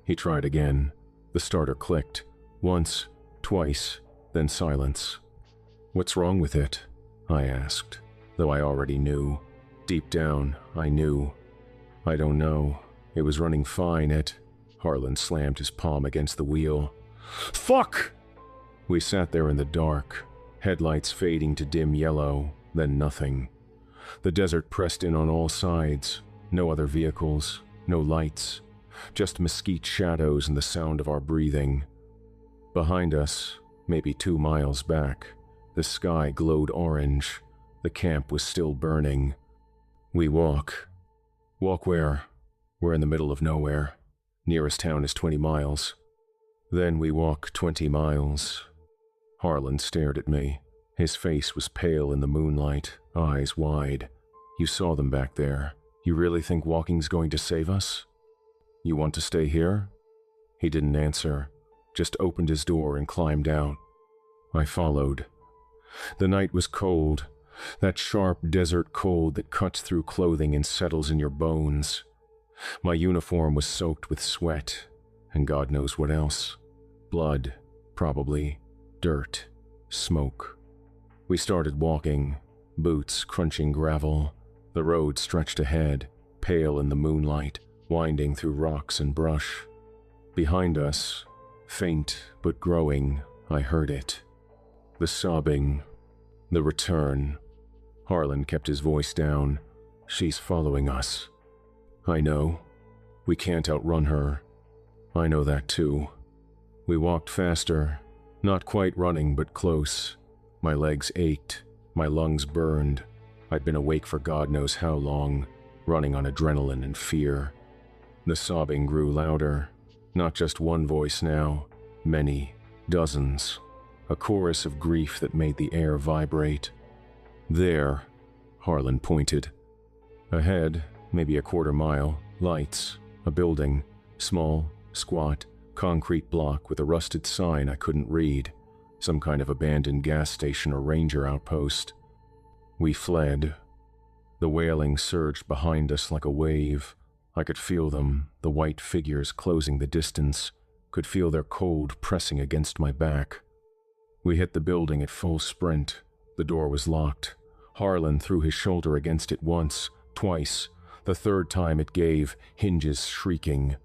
He tried again. The starter clicked. Once, twice, then silence. "What's wrong with it?" I asked, though I already knew. Deep down, I knew. "I don't know. It was running fine at..." Harlan slammed his palm against the wheel. "Fuck!" We sat there in the dark, headlights fading to dim yellow, then nothing. The desert pressed in on all sides. No other vehicles, no lights, just mesquite shadows and the sound of our breathing. Behind us, maybe 2 miles back, the sky glowed orange. The camp was still burning. We walk. "Walk where?" "We're in the middle of nowhere. Nearest town is 20 miles. Then we walk 20 miles. Harlan stared at me. His face was pale in the moonlight, eyes wide. "You saw them back there. You really think walking's going to save us? You want to stay here?" He didn't answer, just opened his door and climbed out. I followed. The night was cold, that sharp desert cold that cuts through clothing and settles in your bones. My uniform was soaked with sweat, and God knows what else. Blood, probably, dirt, smoke. We started walking, boots crunching gravel. The road stretched ahead, pale in the moonlight, winding through rocks and brush. Behind us, faint but growing, I heard it. The sobbing, the return. Harlan kept his voice down. She's following us. I know. We can't outrun her. I know that too. We walked faster, not quite running but close. My legs ached, my lungs burned. I'd been awake for God knows how long, running on adrenaline and fear. The sobbing grew louder. Not just one voice now, many, dozens. A chorus of grief that made the air vibrate. There, Harlan pointed. Ahead, maybe a quarter mile, lights, a building, small, squat, concrete block with a rusted sign I couldn't read, some kind of abandoned gas station or ranger outpost. We fled. The wailing surged behind us like a wave. I could feel them, the white figures closing the distance, could feel their cold pressing against my back. We hit the building at full sprint. The door was locked. Harlan threw his shoulder against it once, twice. The third time it gave, hinges shrieking.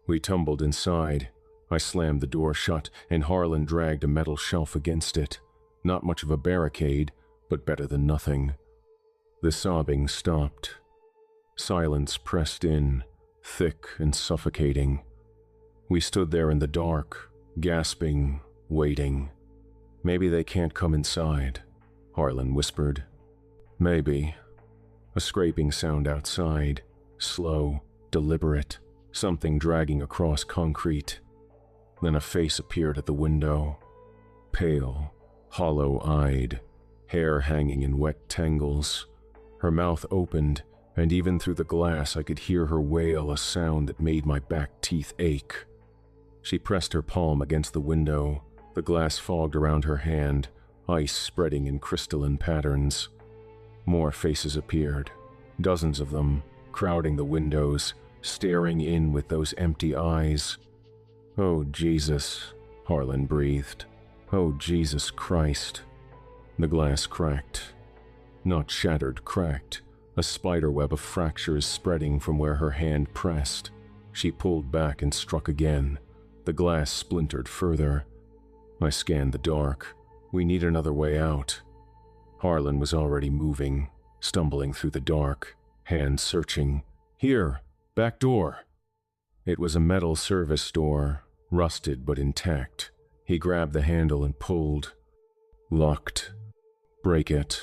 We tumbled inside. I slammed the door shut, and Harlan dragged a metal shelf against it. Not much of a barricade, but better than nothing. The sobbing stopped. Silence pressed in, thick and suffocating. We stood there in the dark, gasping, waiting. Maybe they can't come inside, Harlan whispered. Maybe. A scraping sound outside, slow, deliberate, something dragging across concrete. Then a face appeared at the window. Pale, hollow-eyed, hair hanging in wet tangles. Her mouth opened, and even through the glass I could hear her wail a sound that made my back teeth ache. She pressed her palm against the window, the glass fogged around her hand, ice spreading in crystalline patterns. More faces appeared, dozens of them, crowding the windows, staring in with those empty eyes. Oh, Jesus, Harlan breathed. Oh, Jesus Christ. The glass cracked. Not shattered, cracked. A spiderweb of fractures spreading from where her hand pressed. She pulled back and struck again. The glass splintered further. I scanned the dark. We need another way out. Harlan was already moving, stumbling through the dark, hands searching. Here, back door. It was a metal service door, rusted but intact. He grabbed the handle and pulled. Locked. Break it.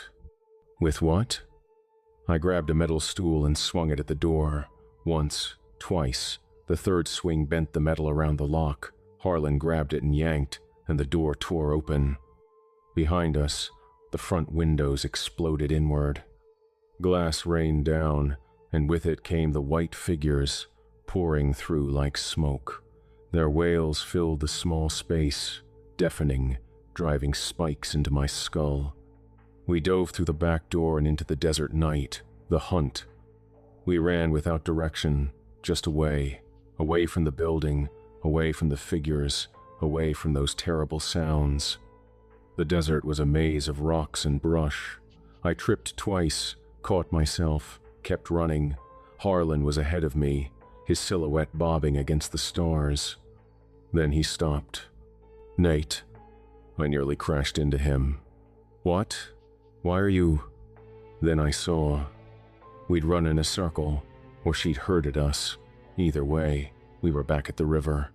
With what? I grabbed a metal stool and swung it at the door. Once, twice. The third swing bent the metal around the lock. Harlan grabbed it and yanked, and the door tore open. Behind us, the front windows exploded inward. Glass rained down, and with it came the white figures, pouring through like smoke. Their wails filled the small space, deafening, driving spikes into my skull. We dove through the back door and into the desert night, the hunt. We ran without direction, just away from the building, away from the figures, away from those terrible sounds. The desert was a maze of rocks and brush. I tripped twice, caught myself, kept running. Harlan was ahead of me, his silhouette bobbing against the stars. Then he stopped. Nate. I nearly crashed into him. What? Why are you? Then I saw. We'd run in a circle, or she'd herded us. Either way, we were back at the river.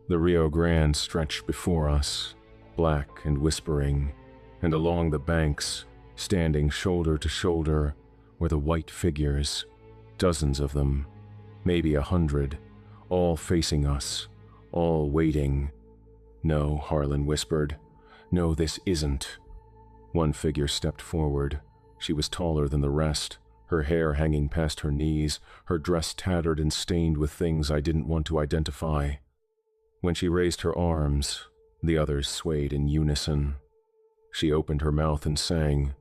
The Rio Grande stretched before us, black and whispering, and along the banks, standing shoulder to shoulder, were the white figures, dozens of them, maybe 100, all facing us, all waiting. No, Harlan whispered. No, this isn't. One figure stepped forward. She was taller than the rest, her hair hanging past her knees, her dress tattered and stained with things I didn't want to identify. When she raised her arms, the others swayed in unison. She opened her mouth and sang.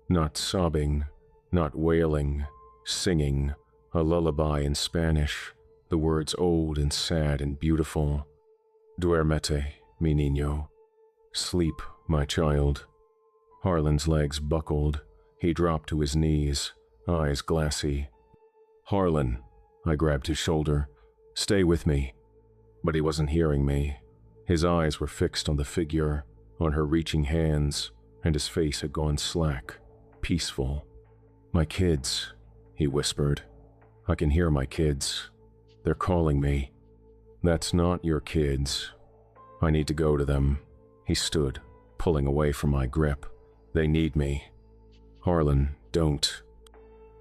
Not sobbing, not wailing, singing, A lullaby in Spanish, the words old and sad and beautiful. Duermete, mi niño. Sleep, my child. Harlan's legs buckled. He dropped to his knees, eyes glassy. Harlan, I grabbed his shoulder. Stay with me. But he wasn't hearing me. His eyes were fixed on the figure, on her reaching hands, and his face had gone slack, peaceful. My kids, he whispered. I can hear my kids. They're calling me. That's not your kids. I need to go to them. He stood, pulling away from my grip. They need me. Harlan, don't.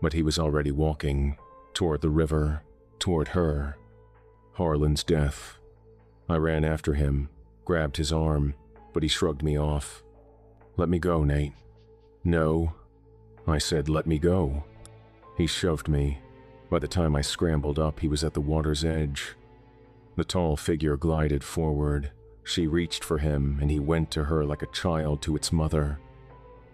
But he was already walking, toward the river, toward her. Harlan's death. I ran after him, grabbed his arm, but he shrugged me off. Let me go, Nate. No. I said, let me go. He shoved me. By the time I scrambled up, he was at the water's edge. The tall figure glided forward. She reached for him, and he went to her like a child to its mother.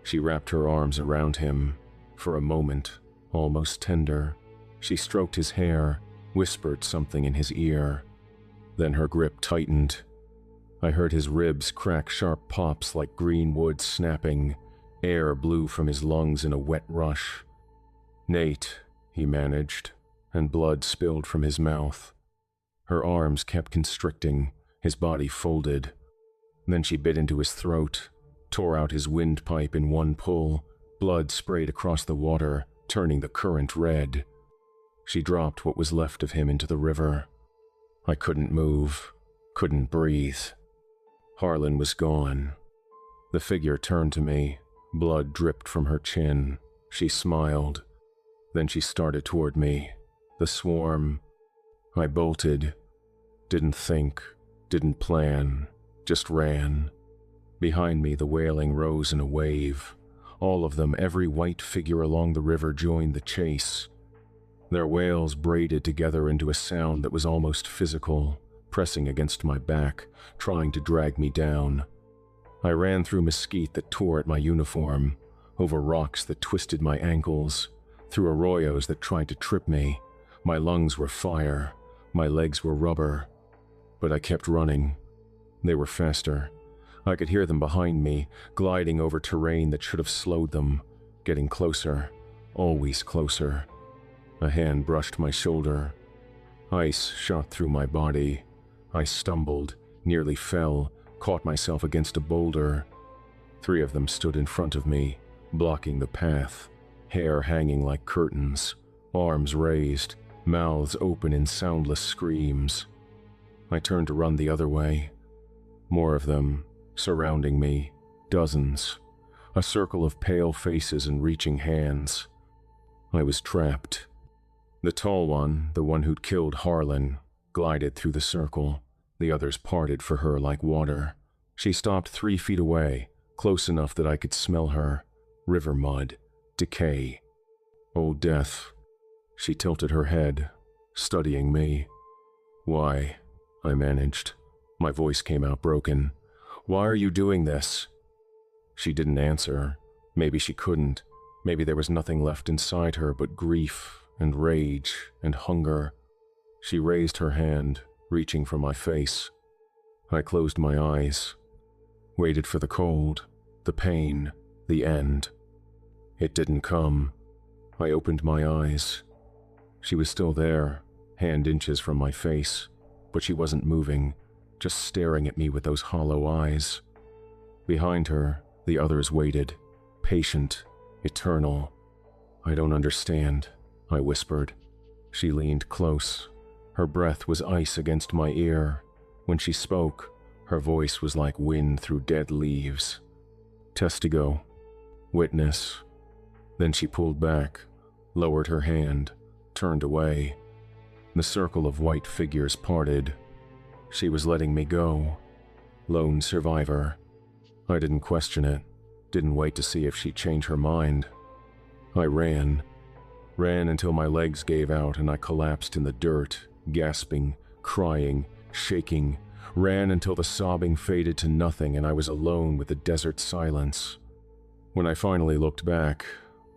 She wrapped her arms around him. For a moment, almost tender, she stroked his hair, whispered something in his ear. Then her grip tightened. I heard his ribs crack sharp pops like green wood snapping. Air blew from his lungs in a wet rush. Nate, he managed, and blood spilled from his mouth. Her arms kept constricting, his body folded. Then she bit into his throat, tore out his windpipe in one pull. Blood sprayed across the water, turning the current red. She dropped what was left of him into the river. I couldn't move, couldn't breathe. Harlan was gone. The figure turned to me. Blood dripped from her chin. She smiled. Then she started toward me. The swarm. I bolted. Didn't think, didn't plan, just ran. Behind me, the wailing rose in a wave. All of them, every white figure along the river joined the chase. Their wails braided together into a sound that was almost physical, pressing against my back, trying to drag me down. I ran through mesquite that tore at my uniform, over rocks that twisted my ankles, through arroyos that tried to trip me. My lungs were fire, my legs were rubber. But I kept running. They were faster. I could hear them behind me, gliding over terrain that should have slowed them, getting closer, always closer. A hand brushed my shoulder. Ice shot through my body. I stumbled, nearly fell, caught myself against a boulder. 3 of them stood in front of me, blocking the path, hair hanging like curtains, arms raised, mouths open in soundless screams. I turned to run the other way. More of them, surrounding me, dozens, a circle of pale faces and reaching hands. I was trapped. The tall one, the one who'd killed Harlan, glided through the circle. The others parted for her like water. She stopped 3 feet away, close enough that I could smell her. River mud, decay, old death. She tilted her head, studying me. Why? I managed. My voice came out broken. Why are you doing this? She didn't answer. Maybe she couldn't. Maybe there was nothing left inside her but grief and rage and hunger. She raised her hand, reaching for my face. I closed my eyes, waited for the cold, the pain, the end. It didn't come. I opened my eyes. She was still there, hand inches from my face, but she wasn't moving, just staring at me with those hollow eyes. Behind her, the others waited, patient, eternal. I don't understand, I whispered. She leaned close. Her breath was ice against my ear. When she spoke, her voice was like wind through dead leaves. Testigo. Witness. Then she pulled back, lowered her hand, turned away. The circle of white figures parted. She was letting me go. Lone survivor. I didn't question it, didn't wait to see if she'd change her mind. I ran until my legs gave out and I collapsed in the dirt, gasping, crying, shaking. Ran until the sobbing faded to nothing and I was alone with the desert silence. When I finally looked back,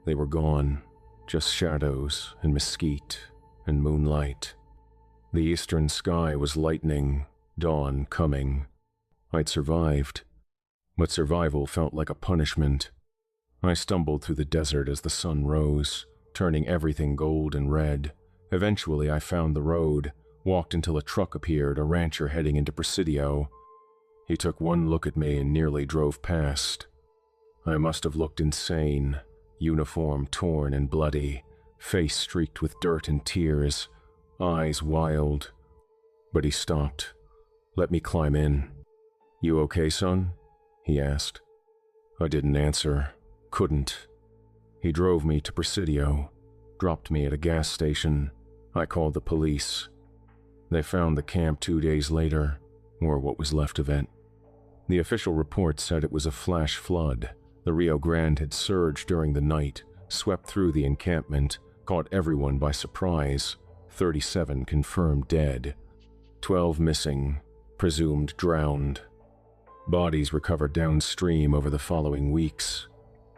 they were gone, just shadows and mesquite and moonlight. The eastern sky was lightening, dawn coming. I'd survived, but survival felt like a punishment. I stumbled through the desert as the sun rose, turning everything gold and red. Eventually, I found the road, walked until a truck appeared, a rancher heading into Presidio. He took one look at me and nearly drove past. I must have looked insane, uniform torn and bloody, face streaked with dirt and tears, eyes wild. But he stopped, let me climb in. "You okay, son?" he asked. I didn't answer, couldn't. He drove me to Presidio, dropped me at a gas station. I called the police. They found the camp 2 days later, or what was left of it. The official report said it was a flash flood. The Rio Grande had surged during the night, swept through the encampment, caught everyone by surprise. 37 confirmed dead. 12 missing, presumed drowned. Bodies recovered downstream over the following weeks.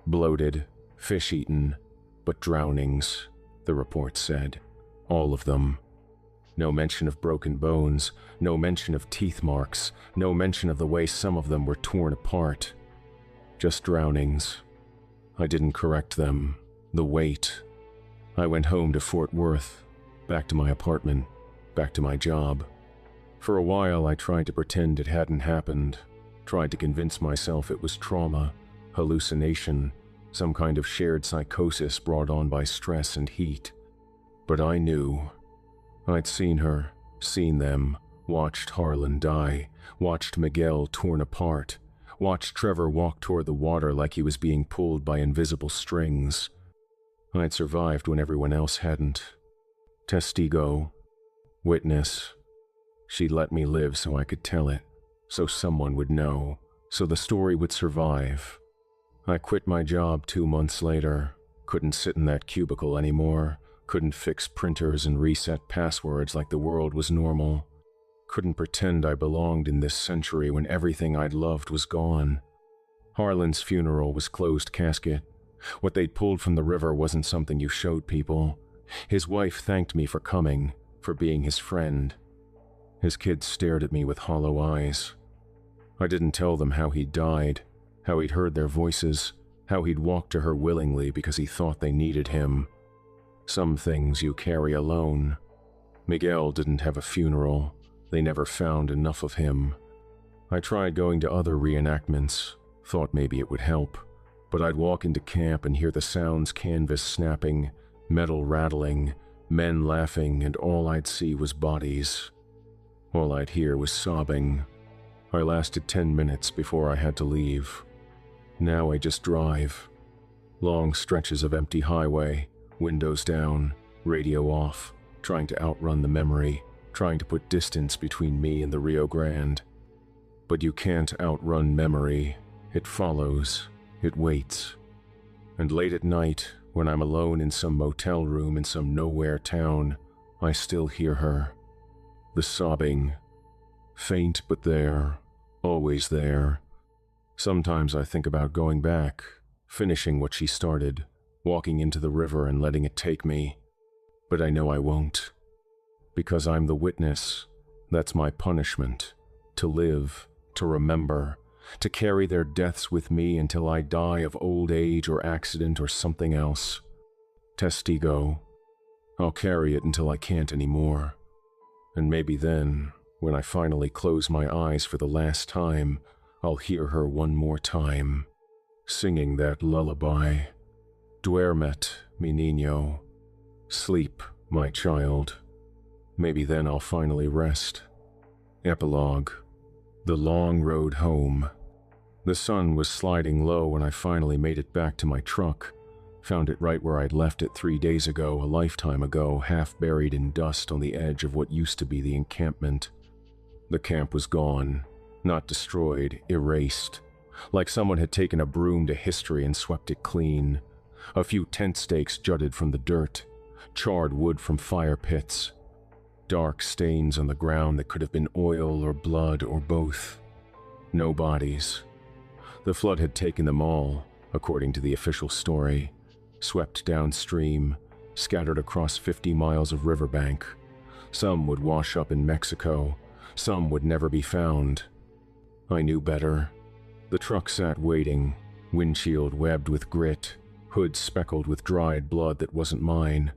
Bloated, fish-eaten, but drownings, the report said. All of them. No mention of broken bones, no mention of teeth marks, no mention of the way some of them were torn apart. Just drownings. I didn't correct them. The weight. I went home to Fort Worth, back to my apartment, back to my job. For a while I tried to pretend it hadn't happened, tried to convince myself it was trauma, hallucination, some kind of shared psychosis brought on by stress and heat. But I knew. I'd seen her, seen them, watched Harlan die, watched Miguel torn apart, watched Trevor walk toward the water like he was being pulled by invisible strings. I'd survived when everyone else hadn't. Testigo. Witness. She'd let me live so I could tell it, so someone would know, so the story would survive. I quit my job 2 months later, couldn't sit in that cubicle anymore, couldn't fix printers and reset passwords like the world was normal. Couldn't pretend I belonged in this century when everything I'd loved was gone. Harlan's funeral was closed casket. What they'd pulled from the river wasn't something you showed people. His wife thanked me for coming, for being his friend. His kids stared at me with hollow eyes. I didn't tell them how he'd died, how he'd heard their voices, how he'd walked to her willingly because he thought they needed him. Some things you carry alone. Miguel didn't have a funeral. They never found enough of him. I tried going to other reenactments, thought maybe it would help, but I'd walk into camp and hear the sounds: canvas snapping, metal rattling, men laughing, and all I'd see was bodies. All I'd hear was sobbing. I lasted 10 minutes before I had to leave. Now I just drive. Long stretches of empty highway, windows down, radio off, trying to outrun the memory, trying to put distance between me and the Rio Grande. But you can't outrun memory. It follows. It waits. And late at night, when I'm alone in some motel room in some nowhere town, I still hear her. The sobbing. Faint but there, always there. Sometimes I think about going back, finishing what she started, walking into the river and letting it take me. But I know I won't. Because I'm the witness. That's my punishment. To live, to remember, to carry their deaths with me until I die of old age or accident or something else. Testigo. I'll carry it until I can't anymore. And maybe then, when I finally close my eyes for the last time, I'll hear her one more time, singing that lullaby. Duermet, mi niño. Sleep, my child. Maybe then I'll finally rest. Epilogue. The long road home. The sun was sliding low when I finally made it back to my truck. Found it right where I'd left it 3 days ago, a lifetime ago, half buried in dust on the edge of what used to be the encampment. The camp was gone, not destroyed, erased, like someone had taken a broom to history and swept it clean. A few tent stakes jutted from the dirt, charred wood from fire pits, dark stains on the ground that could have been oil or blood or both. No bodies. The flood had taken them all, according to the official story, swept downstream, scattered across 50 miles of riverbank. Some would wash up in Mexico, some would never be found. I knew better. The truck sat waiting, windshield webbed with grit, hood speckled with dried blood that wasn't mine.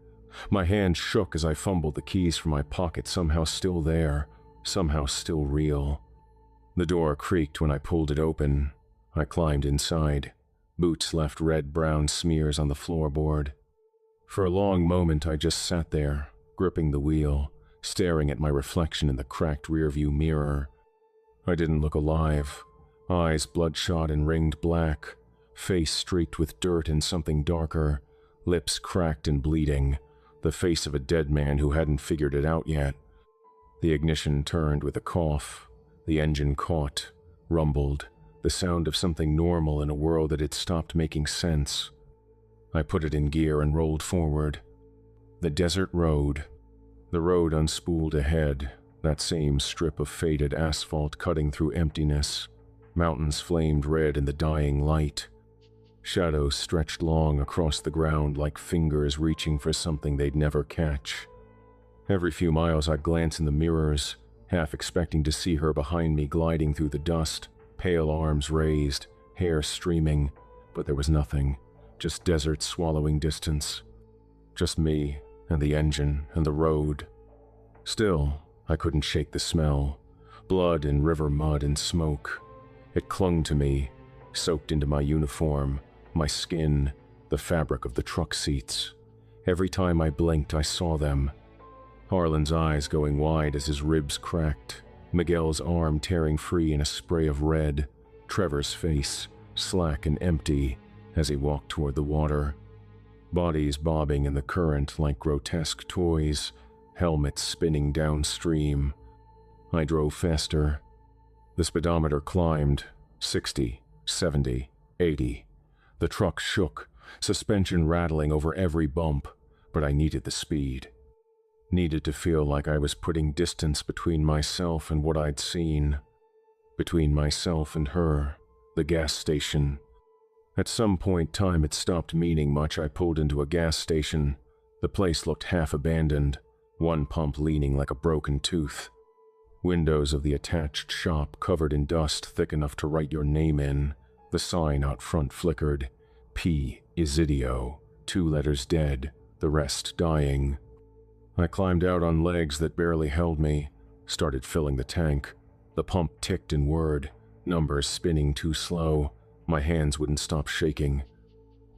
My hand shook as I fumbled the keys from my pocket, somehow still there, somehow still real. The door creaked when I pulled it open. I climbed inside. Boots left red-brown smears on the floorboard. For a long moment I just sat there, gripping the wheel, staring at my reflection in the cracked rearview mirror. I didn't look alive. Eyes bloodshot and ringed black, face streaked with dirt and something darker, lips cracked and bleeding, the face of a dead man who hadn't figured it out yet. The ignition turned with a cough. The engine caught, rumbled, the sound of something normal in a world that had stopped making sense. I put it in gear and rolled forward. The desert road. The road unspooled ahead, that same strip of faded asphalt cutting through emptiness. Mountains flamed red in the dying light. Shadows stretched long across the ground like fingers reaching for something they'd never catch. Every few miles I'd glance in the mirrors, half expecting to see her behind me gliding through the dust, pale arms raised, hair streaming, but there was nothing, just desert swallowing distance. Just me, and the engine, and the road. Still, I couldn't shake the smell. Blood and river mud and smoke. It clung to me, soaked into my uniform, my skin, the fabric of the truck seats. Every time I blinked, I saw them. Harlan's eyes going wide as his ribs cracked, Miguel's arm tearing free in a spray of red, Trevor's face, slack and empty, as he walked toward the water. Bodies bobbing in the current like grotesque toys, helmets spinning downstream. I drove faster. The speedometer climbed, 60, 70, 80. The truck shook, suspension rattling over every bump, but I needed the speed. Needed to feel like I was putting distance between myself and what I'd seen. Between myself and her, the gas station. At some point, time had stopped meaning much. I pulled into a gas station. The place looked half abandoned, one pump leaning like a broken tooth. Windows of the attached shop covered in dust thick enough to write your name in. The sign out front flickered. P. Isidio. 2 letters dead, the rest dying. I climbed out on legs that barely held me, started filling the tank. The pump ticked and whirred, numbers spinning too slow. My hands wouldn't stop shaking.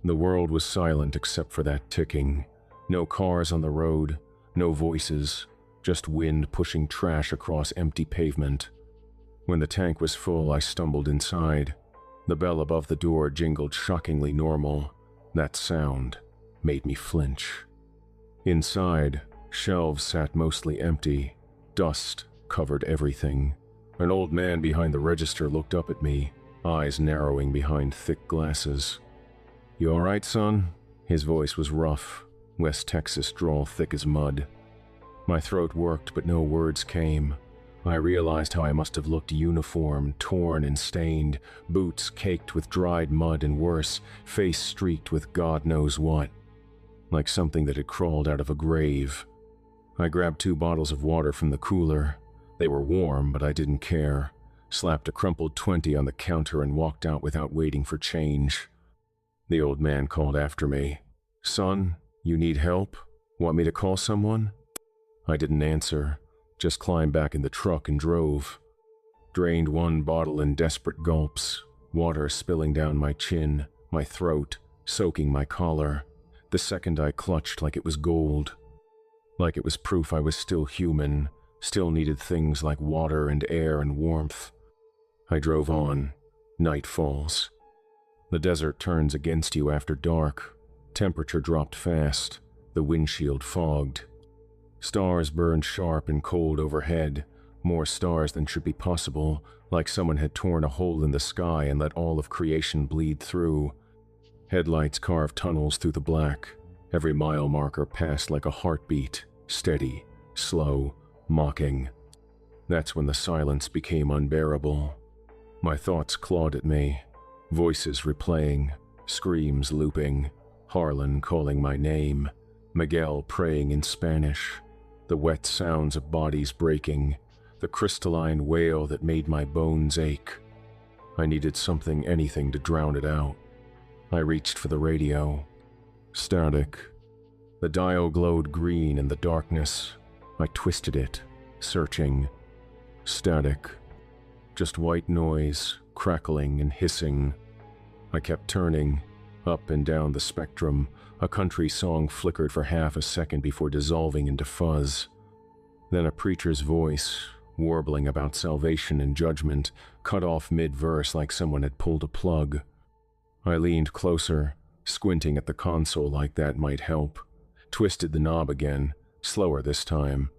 The world was silent except for that ticking. No cars on the road, no voices, just wind pushing trash across empty pavement. When the tank was full, I stumbled inside. The bell above the door jingled shockingly normal. That sound made me flinch. Inside, shelves sat mostly empty. Dust covered everything. An old man behind the register looked up at me, eyes narrowing behind thick glasses. "You all right, son?" His voice was rough, West Texas drawl thick as mud. My throat worked, but no words came. I realized how I must have looked uniform, torn and stained, boots caked with dried mud and worse, face streaked with God knows what. Like something that had crawled out of a grave. I grabbed 2 bottles of water from the cooler. They were warm, but I didn't care. Slapped a crumpled 20 on the counter and walked out without waiting for change. The old man called after me. "Son, you need help? Want me to call someone?" I didn't answer, just climbed back in the truck and drove. Drained 1 bottle in desperate gulps, water spilling down my chin, my throat, soaking my collar. The second I clutched like it was gold. Like it was proof I was still human, still needed things like water and air and warmth. I drove on. Night falls. The desert turns against you after dark. Temperature dropped fast. The windshield fogged. Stars burned sharp and cold overhead. More stars than should be possible, like someone had torn a hole in the sky and let all of creation bleed through. Headlights carved tunnels through the black. Every mile marker passed like a heartbeat, steady, slow, mocking. That's when the silence became unbearable. My thoughts clawed at me, voices replaying, screams looping, Harlan calling my name, Miguel praying in Spanish, the wet sounds of bodies breaking, the crystalline wail that made my bones ache. I needed something, anything to drown it out. I reached for the radio. Static. The dial glowed green in the darkness. I twisted it, searching. Static. Just white noise, crackling and hissing. I kept turning, up and down the spectrum. A country song flickered for half a second before dissolving into fuzz. Then a preacher's voice, warbling about salvation and judgment, cut off mid-verse like someone had pulled a plug. I leaned closer, squinting at the console like that might help. Twisted the knob again, slower this time.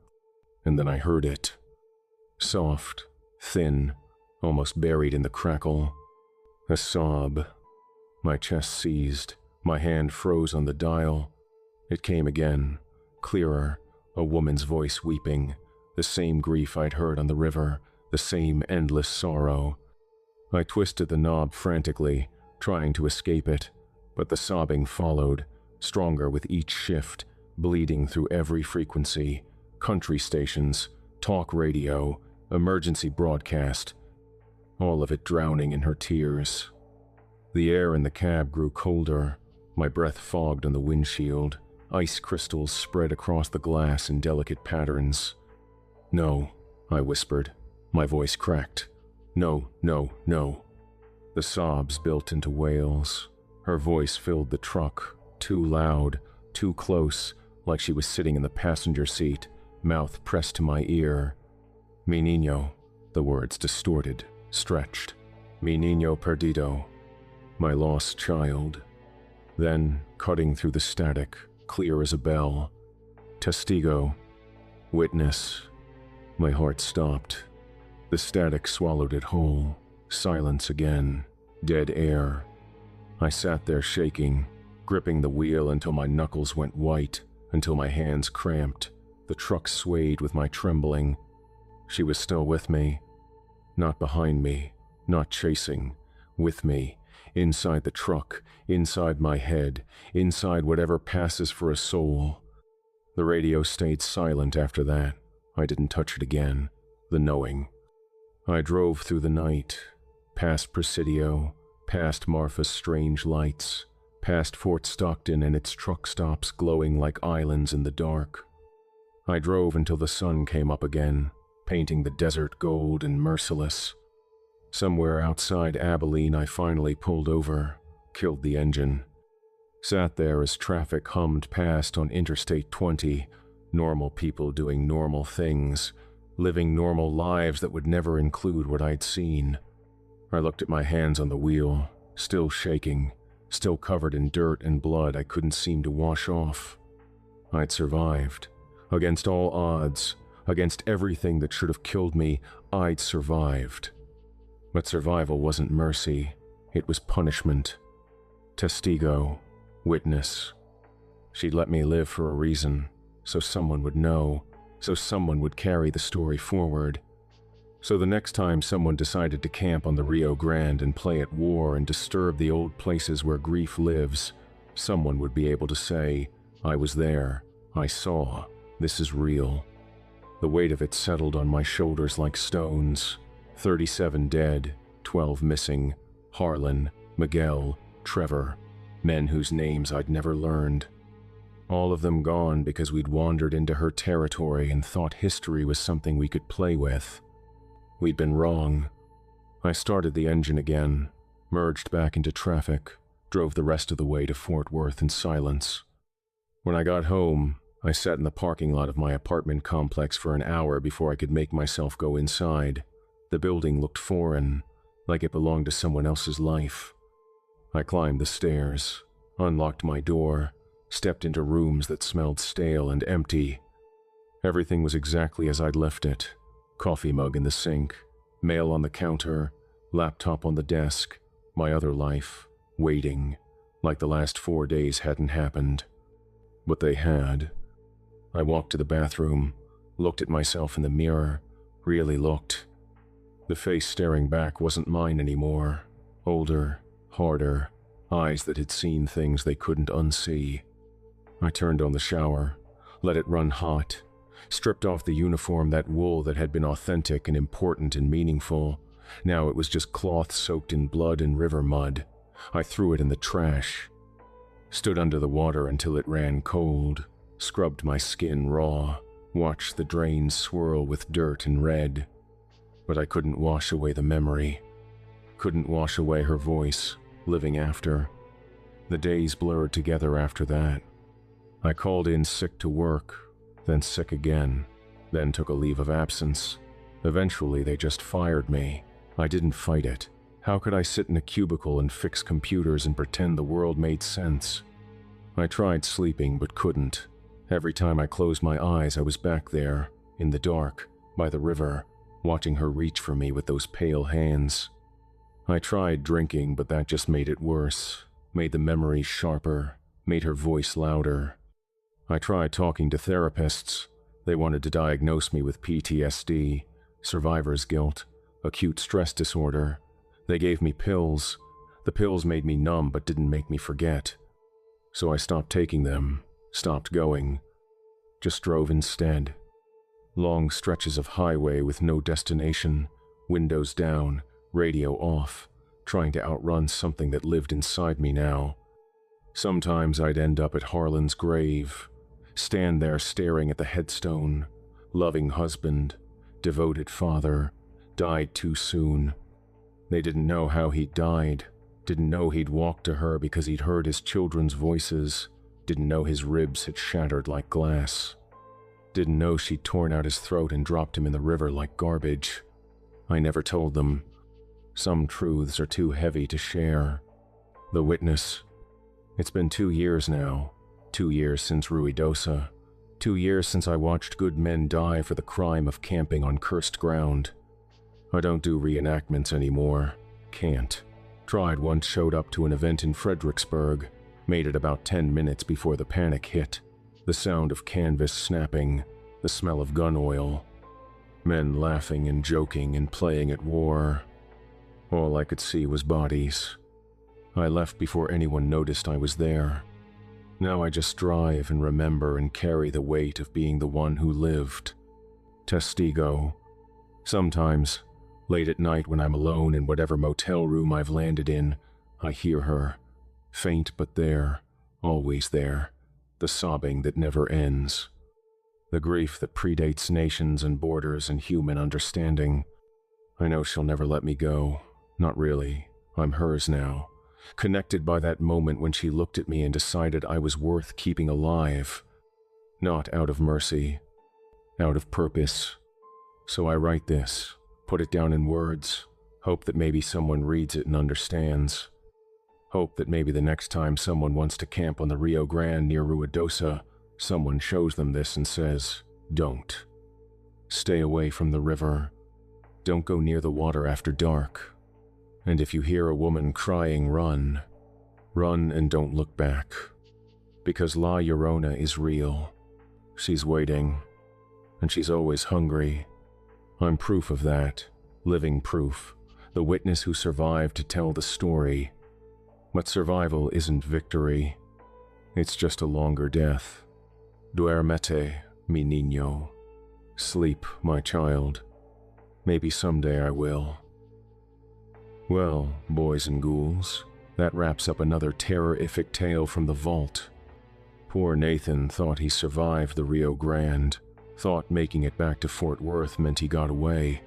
And then I heard it. Soft, thin, almost buried in the crackle. A sob. My chest seized. My hand froze on the dial. It came again, clearer, a woman's voice weeping, the same grief I'd heard on the river, the same endless sorrow. I twisted the knob frantically, trying to escape it, but the sobbing followed, stronger with each shift, bleeding through every frequency, country stations, talk radio, emergency broadcast, all of it drowning in her tears. The air in the cab grew colder. My breath fogged on the windshield. Ice crystals spread across the glass in delicate patterns. "No," I whispered. My voice cracked. "No, no, no." The sobs built into wails. Her voice filled the truck, too loud, too close, like she was sitting in the passenger seat, mouth pressed to my ear. "Mi niño," the words distorted, stretched. "Mi niño perdido," my lost child. Then, cutting through the static, clear as a bell. "Testigo," witness. My heart stopped. The static swallowed it whole. Silence again. Dead air. I sat there shaking, gripping the wheel until my knuckles went white, until my hands cramped. The truck swayed with my trembling. She was still with me. Not behind me, not chasing. With me. Inside the truck, inside my head, inside whatever passes for a soul. The radio stayed silent after that. I didn't touch it again. The knowing. I drove through the night, past Presidio, past Marfa's strange lights, past Fort Stockton and its truck stops glowing like islands in the dark. I drove until the sun came up again, painting the desert gold and merciless. Somewhere outside Abilene, I finally pulled over, killed the engine. Sat there as traffic hummed past on Interstate 20, normal people doing normal things, living normal lives that would never include what I'd seen. I looked at my hands on the wheel, still shaking, still covered in dirt and blood I couldn't seem to wash off. I'd survived. Against all odds, against everything that should have killed me, I'd survived. But survival wasn't mercy, it was punishment. Testigo, witness. She'd let me live for a reason, so someone would know, so someone would carry the story forward. So the next time someone decided to camp on the Rio Grande and play at war and disturb the old places where grief lives, someone would be able to say, "I was there, I saw, this is real." The weight of it settled on my shoulders like stones. 37 dead, 12 missing, Harlan, Miguel, Trevor, men whose names I'd never learned. All of them gone because we'd wandered into her territory and thought history was something we could play with. We'd been wrong. I started the engine again, merged back into traffic, drove the rest of the way to Fort Worth in silence. When I got home, I sat in the parking lot of my apartment complex for an hour before I could make myself go inside. The building looked foreign, like it belonged to someone else's life. I climbed the stairs, unlocked my door, stepped into rooms that smelled stale and empty. Everything was exactly as I'd left it. Coffee mug in the sink, mail on the counter, laptop on the desk, my other life, waiting, like the last 4 days hadn't happened. But they had. I walked to the bathroom, looked at myself in the mirror, really looked. The face staring back wasn't mine anymore. Older, harder, eyes that had seen things they couldn't unsee. I turned on the shower, let it run hot, stripped off the uniform, that wool that had been authentic and important and meaningful. Now it was just cloth soaked in blood and river mud. I threw it in the trash. Stood under the water until it ran cold, scrubbed my skin raw, watched the drains swirl with dirt and red. But I couldn't wash away the memory. Couldn't wash away her voice, living after. The days blurred together after that. I called in sick to work, then sick again, then took a leave of absence. Eventually they just fired me. I didn't fight it. How could I sit in a cubicle and fix computers and pretend the world made sense? I tried sleeping but couldn't. Every time I closed my eyes, I was back there, in the dark, by the river, watching her reach for me with those pale hands. I tried drinking, but that just made it worse, made the memories sharper, made her voice louder. I tried talking to therapists. They wanted to diagnose me with PTSD, survivor's guilt, acute stress disorder. They gave me pills. The pills made me numb but didn't make me forget. So I stopped taking them, stopped going, just drove instead. Long stretches of highway with no destination, windows down, radio off, trying to outrun something that lived inside me now. Sometimes I'd end up at Harlan's grave, stand there staring at the headstone. Loving husband, devoted father, died too soon. They didn't know how he'd died, didn't know he'd walked to her because he'd heard his children's voices, didn't know his ribs had shattered like glass, didn't know she'd torn out his throat and dropped him in the river like garbage. I never told them. Some truths are too heavy to share. The witness. It's been 2 years now. 2 years since Ruidosa. 2 years since I watched good men die for the crime of camping on cursed ground. I don't do reenactments anymore. Can't. Tried once, showed up to an event in Fredericksburg. Made it about 10 minutes before the panic hit. The sound of canvas snapping. The smell of gun oil. Men laughing and joking and playing at war. All I could see was bodies. I left before anyone noticed I was there. Now I just drive and remember and carry the weight of being the one who lived. Testigo. Sometimes, late at night when I'm alone in whatever motel room I've landed in, I hear her. Faint but there, always there. The sobbing that never ends. The grief that predates nations and borders and human understanding. I know she'll never let me go. Not really. I'm hers now. Connected by that moment when she looked at me and decided I was worth keeping alive. Not out of mercy. Out of purpose. So I write this. Put it down in words. Hope that maybe someone reads it and understands. Hope that maybe the next time someone wants to camp on the Rio Grande near Ruidosa, someone shows them this and says, don't. Stay away from the river. Don't go near the water after dark. And if you hear a woman crying, run. Run and don't look back. Because La Llorona is real. She's waiting. And she's always hungry. I'm proof of that. Living proof. The witness who survived to tell the story. But survival isn't victory. It's just a longer death. Duermete, mi niño. Sleep, my child. Maybe someday I will. Well, boys and ghouls, that wraps up another terrorific tale from the vault. Poor Nathan thought he survived the Rio Grande, thought making it back to Fort Worth meant he got away.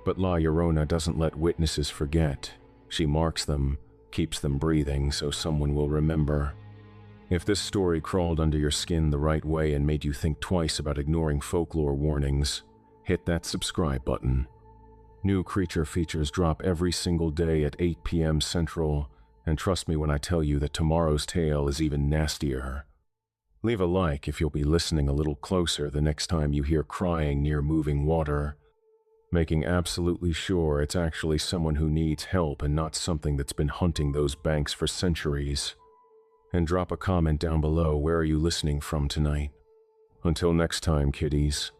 But La Llorona doesn't let witnesses forget. She marks them, keeps them breathing so someone will remember. If this story crawled under your skin the right way and made you think twice about ignoring folklore warnings, hit that subscribe button. New creature features drop every single day at 8 p.m. Central, and trust me when I tell you that tomorrow's tale is even nastier. Leave a like if you'll be listening a little closer the next time you hear crying near moving water, making absolutely sure it's actually someone who needs help and not something that's been hunting those banks for centuries. And drop a comment down below, where are you listening from tonight? Until next time, kiddies.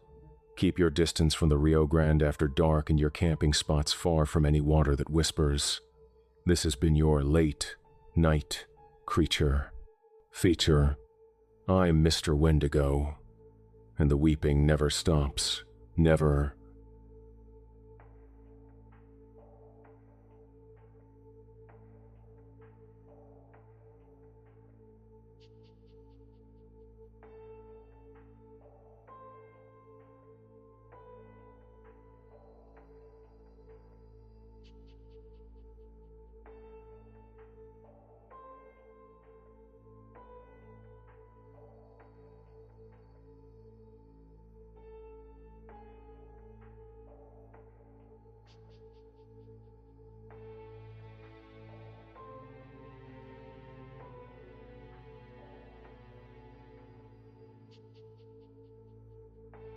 Keep your distance from the Rio Grande after dark and your camping spots far from any water that whispers. This has been your late night creature feature. I'm Mr. Wendigo, and the weeping never stops, never